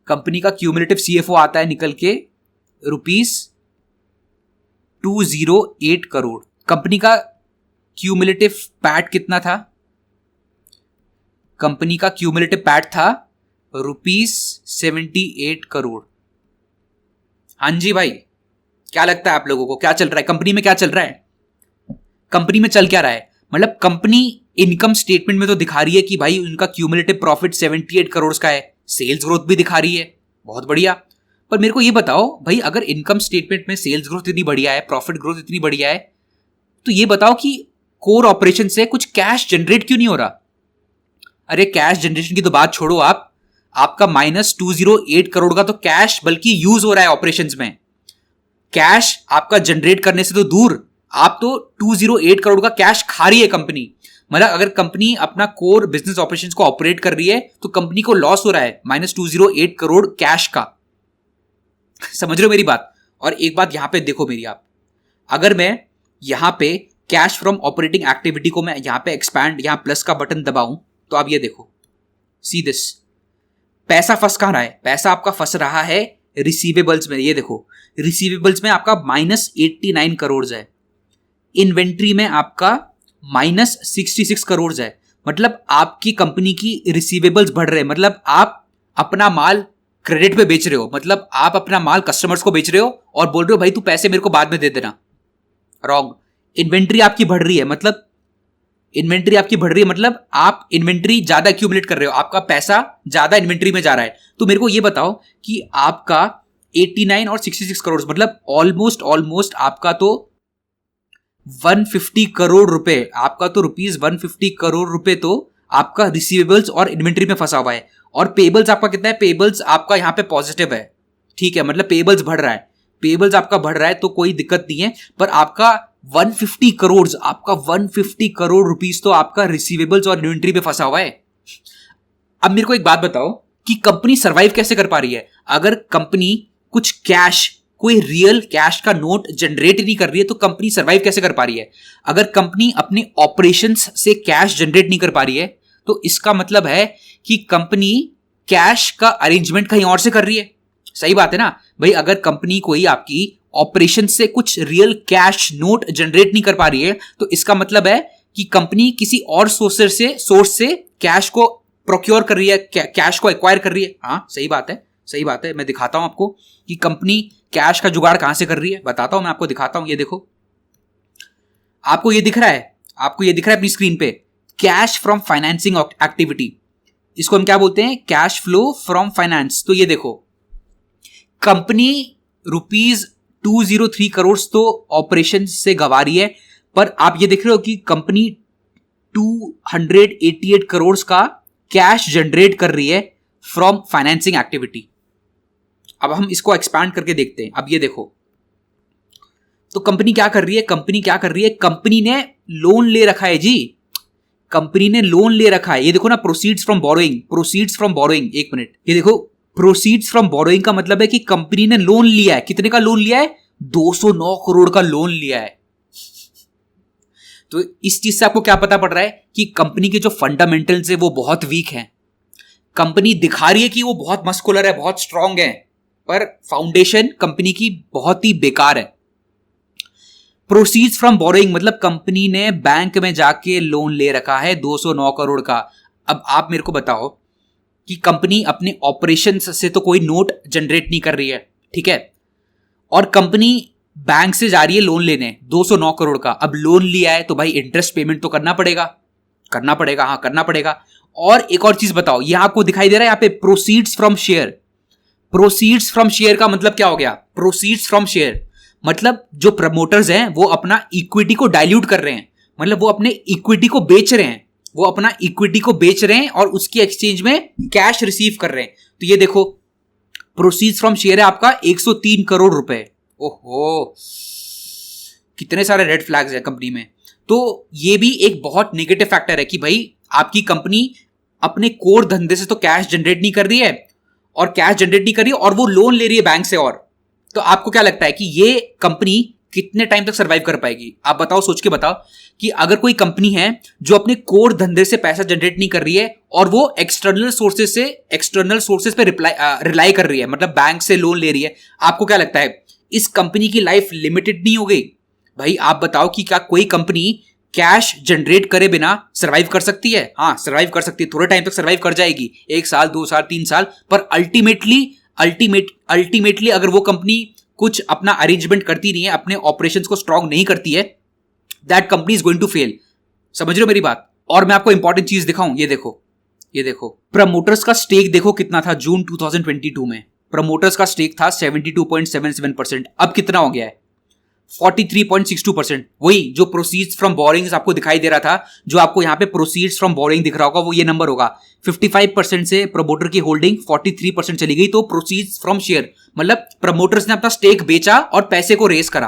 [SPEAKER 1] कंपनी का क्यूमुलेटिव सीएफओ आता है निकल के ₹208 करोड़। कंपनी का क्यूमुलेटिव पैट कितना था? कंपनी का क्यूमुलेटिव पैट था ₹78 करोड़। हाँ जी भाई, क्या लगता है आप लोगों को क्या चल रहा है कंपनी में? क्या चल रहा है कंपनी में? चल क्या रहा है? मतलब कंपनी इनकम स्टेटमेंट में तो दिखा रही है कि भाई उनका क्यूमुलेटिव प्रॉफिट 78 करोड़ का है, सेल्स ग्रोथ भी दिखा रही है, बहुत बढ़िया। पर मेरे को ये बताओ भाई, अगर इनकम स्टेटमेंट में सेल्स ग्रोथ इतनी बढ़िया है, प्रॉफिट ग्रोथ इतनी बढ़िया है, तो ये बताओ कि कोर ऑपरेशन से कुछ कैश जनरेट क्यों नहीं हो रहा? अरे कैश जनरेशन की तो बात छोड़ो आप, आपका -208 करोड़ का तो कैश बल्कि यूज हो रहा है ऑपरेशंस में। कैश आपका जनरेट करने से तो दूर, आप तो 208 करोड़ का कैश खा रही है कंपनी। मतलब अगर कंपनी अपना कोर बिजनेस ऑपरेशंस को ऑपरेट कर रही है तो कंपनी को लॉस हो रहा है -208 करोड़ कैश का। समझ रहे हो मेरी बात? और एक बात यहां पे देखो मेरी आप, अगर मैं यहां पे कैश फ्रॉम ऑपरेटिंग एक्टिविटी को मैं यहां पे एक्सपैंड, यहां प्लस का बटन दबाऊं तो आप ये देखो, सी दिस, पैसा फंस कहां रहा है? पैसा आपका फंस रहा है रिसीवेबल्स में। ये देखो, रिसीवेबल्स में आपका -89 करोड़ है, इन्वेंट्री में आपका -66 करोड़ है। मतलब आपकी कंपनी की रिसीवेबल्स बढ़ रहे हैं, मतलब आप अपना माल क्रेडिट पे बेच रहे हो, मतलब आप अपना माल कस्टमर्स को बेच रहे हो और बोल रहे हो भाई तू पैसे मेरे को बाद में दे देना। रॉन्ग। इन्वेंट्री आपकी बढ़ रही है, मतलब इन्वेंट्री आपकी बढ़ रही है, मतलब आप इन्वेंट्री ज्यादा एक्यूमुलेट कर रहे हो, आपका पैसा ज्यादा इन्वेंट्री में जा रहा है। तो मेरे को ये बताओ कि आपका 89 और 66 करोड़, मतलब ऑलमोस्ट आपका तो 150 करोड़ रुपए, आपका तो ₹150 करोड़ रुपए तो आपका रिसीवेबल्स और इन्वेंट्री में फंसा हुआ है। और पेबल्स आपका कितना है? पेबल्स आपका यहां पे पॉजिटिव है। ठीक है, मतलब पेबल्स बढ़ रहा है, पेबल्स आपका बढ़ रहा है तो कोई दिक्कत नहीं है। पर आपका 150 करोड़, आपका 150 करोड़ रुपीस तो आपका रिसीवेबल्स और इन्वेंट्री में फंसा हुआ है। अब मेरे को एक बात बताओ कि कंपनी सर्वाइव कैसे कर पा रही है? अगर कंपनी कुछ कैश, कोई रियल कैश का नोट जनरेट नहीं कर रही है तो कंपनी सर्वाइव कैसे कर पा रही है? अगर कंपनी अपने ऑपरेशंस से कैश जनरेट नहीं कर पा रही है तो इसका मतलब है कि कंपनी कैश का अरेंजमेंट कहीं और से कर रही है। सही बात है ना भाई? अगर कंपनी कोई आपकी ऑपरेशन से कुछ रियल कैश नोट जनरेट नहीं कर पा रही है तो इसका मतलब है कि कंपनी किसी और सोर्स से कैश को प्रोक्योर कर रही है, कैश को एक्वायर कर रही है। हाँ सही बात है, सही बात है। मैं दिखाता हूं आपको कि कंपनी कैश का जुगाड़ कहां से कर रही है, बताता हूं, मैं आपको दिखाता हूं। ये देखो, आपको ये दिख रहा है, आपको ये दिख रहा है अपनी स्क्रीन पे, कैश फ्रॉम फाइनेंसिंग एक्टिविटी। इसको हम क्या बोलते हैं? Cash flow from finance. तो ये देखो, कंपनी ₹203 करोड़ तो ऑपरेशन से गंवा रही है, पर आप ये देख रहे हो कि कंपनी 288 करोड़ का कैश जनरेट कर रही है फ्रॉम फाइनेंसिंग एक्टिविटी। अब हम इसको एक्सपैंड करके देखते हैं। अब ये देखो, तो कंपनी क्या कर रही है? कंपनी ने लोन ले रखा है जी, कंपनी ने लोन ले रखा है। ये देखो ना, प्रोसीड्स फ्रॉम बोरोइंग। एक मिनट, ये देखो, प्रोसीड्स फ्रॉम बोरोइंग का मतलब है कि कंपनी ने लोन लिया है। कितने का लोन लिया है? 209 करोड़ का लोन लिया है। तो इस चीज से आपको क्या पता पड़ रहा है कि कंपनी के जो फंडामेंटल्स है वो बहुत वीक हैं। कंपनी दिखा रही है कि वो बहुत मस्कुलर है, बहुत स्ट्रांग है, पर फाउंडेशन कंपनी की बहुत ही बेकार है। प्रोसीड्स फ्रॉम बोरोइंग मतलब कंपनी ने बैंक में जाके लोन ले रखा है 209 करोड़ का। अब आप मेरे को बताओ कि कंपनी अपने ऑपरेशंस से तो कोई नोट जनरेट नहीं कर रही है, ठीक है, और कंपनी बैंक से जा रही है लोन लेने 209 करोड़ का। अब लोन लिया है तो भाई इंटरेस्ट पेमेंट तो करना पड़ेगा। हाँ करना पड़ेगा। और एक और चीज बताओ, यहां आपको दिखाई दे रहा है यहाँ पे proceeds from share. Proceeds from share का मतलब क्या हो गया? प्रोसीड्स फ्रॉम शेयर मतलब जो प्रमोटर्स हैं वो अपना इक्विटी को डाइल्यूट कर रहे हैं, मतलब वो अपने इक्विटी को बेच रहे हैं, वो अपना इक्विटी को बेच रहे हैं और उसकी एक्सचेंज में कैश रिसीव कर रहे हैं। तो ये देखो प्रोसीड्स फ्रॉम शेयर है आपका 103 करोड़ रुपए। ओहो, कितने सारे रेड फ्लैग्स है कंपनी में। तो ये भी एक बहुत नेगेटिव फैक्टर है कि भाई आपकी कंपनी अपने कोर धंधे से तो कैश जनरेट नहीं कर रही है, और कैश जनरेट नहीं कर रही है और वो लोन ले रही है बैंक से। और तो आपको क्या लगता है कि ये कंपनी कितने टाइम तक सर्वाइव कर पाएगी? आप बताओ, सोच के बताओ कि अगर कोई कंपनी है जो अपने कोर धंधे से पैसा जनरेट नहीं कर रही है और वो एक्सटर्नल सोर्सेस पे रिलाई कर रही है, मतलब बैंक से लोन ले रही है, आपको क्या लगता है इस कंपनी की लाइफ लिमिटेड नहीं हो गई? भाई आप बताओ कि क्या कोई कंपनी कैश जनरेट करे बिना सर्वाइव कर सकती है? हाँ, सर्वाइव कर सकती है, थोड़े टाइम तक सर्वाइव कर जाएगी, 1 साल 2 साल 3 साल, पर अल्टीमेटली अगर वो कंपनी कुछ अपना अरेंजमेंट करती नहीं है, अपने ऑपरेशंस को स्ट्रांग नहीं करती है, that company is going to fail. समझ रहे हो मेरी बात? और मैं आपको इंपॉर्टेंट चीज दिखाऊं, ये देखो प्रमोटर्स का स्टेक देखो कितना था जून 2022 में। प्रमोटर्स का स्टेक था 72.77%, अब कितना हो गया है? 43.62%। वही जो प्रोसीड्स फ्रॉम बोरिंग्स आपको दिखाई दे रहा था, जो आपको यहां पे प्रोसीड्स फ्रॉम बोरिंग दिख रहा होगा, वो ये नंबर होगा। 55% से प्रमोटर की होल्डिंग 43% चली गई। तो प्रोसीड्स फ्रॉम शेयर मतलब प्रमोटर्स ने अपना स्टेक बेचा और पैसे को रेस करा,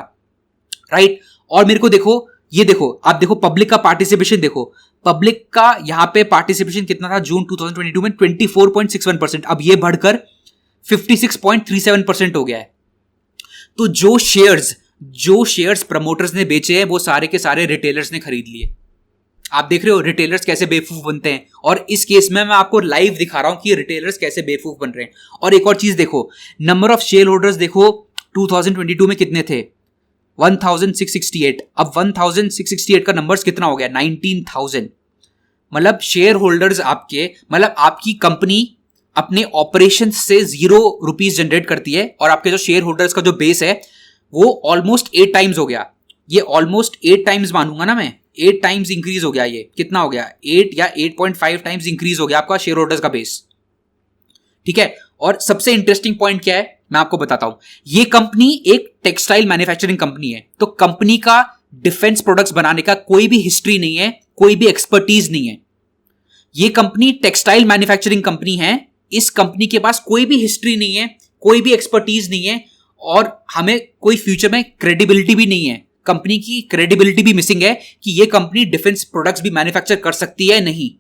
[SPEAKER 1] राइट। और मेरे को देखो, ये देखो, आप देखो पब्लिक का पार्टिसिपेशन देखो, पब्लिक का यहां पे पार्टिसिपेशन कितना था जून 2022 में? 24.61%। अब ये बढ़कर 56.37% हो गया है। तो जो शेयर्स प्रमोटर्स ने बेचे हैं वो सारे के सारे रिटेलर्स ने खरीद लिए। आप देख रहे हो रिटेलर्स कैसे बेवकूफ बनते हैं, और इस केस में मैं आपको लाइव दिखा रहा हूं कि रिटेलर्स कैसे बेवकूफ बन रहे हैं। और एक और चीज देखो, नंबर ऑफ शेयर होल्डर्स देखो 2022 में कितने थे? 1668। अब 1668 का नंबर्स कितना हो गया? 19,000। मतलब शेयर होल्डर्स आपके, मतलब आपकी कंपनी अपने ऑपरेशन से 0 रुपीज जनरेट करती है, और आपके जो शेयर होल्डर्स का जो बेस है वो ऑलमोस्ट 8 टाइम्स हो गया। ये ऑलमोस्ट 8 टाइम्स मानूंगा ना मैं, 8 टाइम्स इंक्रीज हो गया। ये कितना हो गया? 8 या 8.5 टाइम्स इंक्रीज हो गया आपका शेयर होल्डर्स का बेस, ठीक है। और सबसे इंटरेस्टिंग पॉइंट क्या है मैं आपको बताता हूं। ये कंपनी एक टेक्सटाइल मैन्युफैक्चरिंग कंपनी है, तो कंपनी का डिफेंस प्रोडक्ट्स बनाने का कोई भी हिस्ट्री नहीं है, कोई भी एक्सपर्टीज नहीं है। ये कंपनी टेक्सटाइल मैन्युफैक्चरिंग कंपनी है, इस कंपनी के पास कोई भी हिस्ट्री नहीं है, कोई भी एक्सपर्टीज नहीं है, और हमें कोई फ्यूचर में क्रेडिबिलिटी भी नहीं है। कंपनी की क्रेडिबिलिटी भी मिसिंग है कि ये कंपनी डिफेंस प्रोडक्ट्स भी मैन्युफैक्चर कर सकती है नहीं।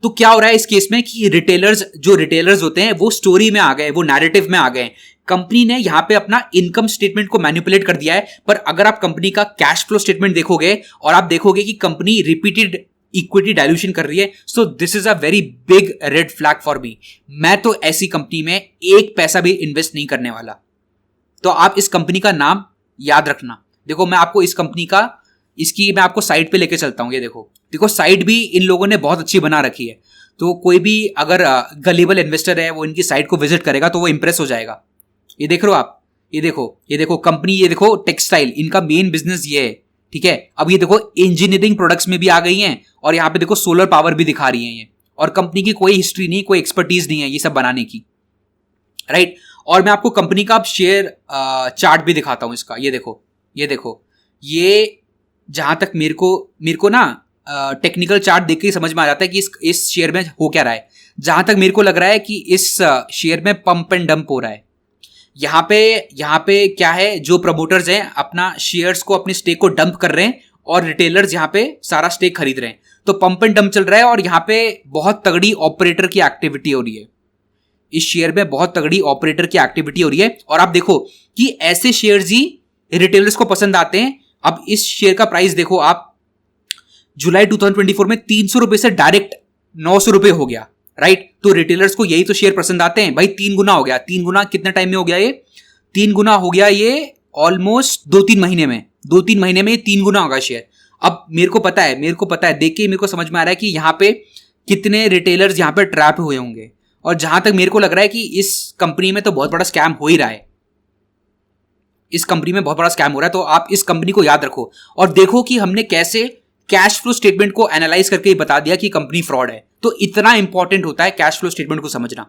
[SPEAKER 1] तो क्या हो रहा है इस केस में कि रिटेलर्स होते हैं वो स्टोरी में आ गए, वो नैरेटिव में आ गए। कंपनी ने यहां पे अपना इनकम स्टेटमेंट को मैनिपुलेट कर दिया है, पर अगर आप कंपनी का कैश फ्लो स्टेटमेंट देखोगे और आप देखोगे कि कंपनी रिपीटेड इक्विटी डायल्यूशन कर रही है, so this is a very big red flag for me. मैं तो ऐसी कंपनी में 1 पैसा भी इन्वेस्ट नहीं करने वाला। तो आप इस कंपनी का नाम याद रखना। देखो मैं आपको इस कंपनी का, इसकी मैं आपको साइट पे लेके चलता हूं। ये देखो साइट भी इन लोगों ने बहुत अच्छी बना रखी है, तो कोई भी अगर गलीबल इन्वेस्टर है वो इनकी साइट को विजिट करेगा तो वो इंप्रेस हो जाएगा। ये देख रहे हो आप, ये देखो कंपनी, ये देखो टेक्सटाइल, इनका मेन बिजनेस ये है, ठीक है। अब ये देखो इंजीनियरिंग प्रोडक्ट्स में भी आ गई हैं, और यहाँ पे देखो सोलर पावर भी दिखा रही है ये, और कंपनी की कोई हिस्ट्री नहीं, कोई एक्सपर्टीज नहीं है ये सब बनाने की, राइट। और मैं आपको कंपनी का शेयर चार्ट भी दिखाता हूं इसका। ये देखो ये जहां तक मेरे को ना टेक्निकल चार्ट देख के समझ में आ जाता है कि इस शेयर में हो क्या रहा है। जहां तक मेरे को लग रहा है कि इस शेयर में पंप एंड डंप हो रहा है। यहाँ पे क्या है, जो प्रमोटर्स हैं अपना शेयर्स को, अपने स्टेक को डंप कर रहे हैं, और रिटेलर्स यहाँ पे सारा स्टेक खरीद रहे हैं। तो पंप एंड डंप चल रहा है, और यहाँ पे बहुत तगड़ी ऑपरेटर की एक्टिविटी हो रही है। इस शेयर में बहुत तगड़ी ऑपरेटर की एक्टिविटी हो रही है, और आप देखो कि ऐसे शेयर्स ही रिटेलर्स को पसंद आते हैं। अब इस शेयर का प्राइस देखो आप, जुलाई 2024 में 300 रुपए से डायरेक्ट 900 रुपए हो गया, राइट। तो रिटेलर्स को यही तो शेयर पसंद आते हैं भाई। 3 गुना हो गया। 3 गुना कितने टाइम में हो गया? ये 3 गुना हो गया, ये ऑलमोस्ट 2-3 महीने में। 2-3 महीने में 3 गुना होगा शेयर। अब मेरे को पता है, देख के मेरे को समझ में आ रहा है कि यहाँ पे कितने रिटेलर्स यहाँ पे ट्रैप हुए होंगे, और जहां तक मेरे को लग रहा है कि इस कंपनी में तो बहुत बड़ा स्कैम हो ही रहा है। इस कंपनी में बहुत बड़ा स्कैम हो रहा है। तो आप इस कंपनी को याद रखो, और देखो कि हमने कैसे कैश फ्लो स्टेटमेंट को एनालाइज करके बता दिया कि कंपनी फ्रॉड है। तो इतना इंपॉर्टेंट होता है कैश फ्लो स्टेटमेंट को समझना।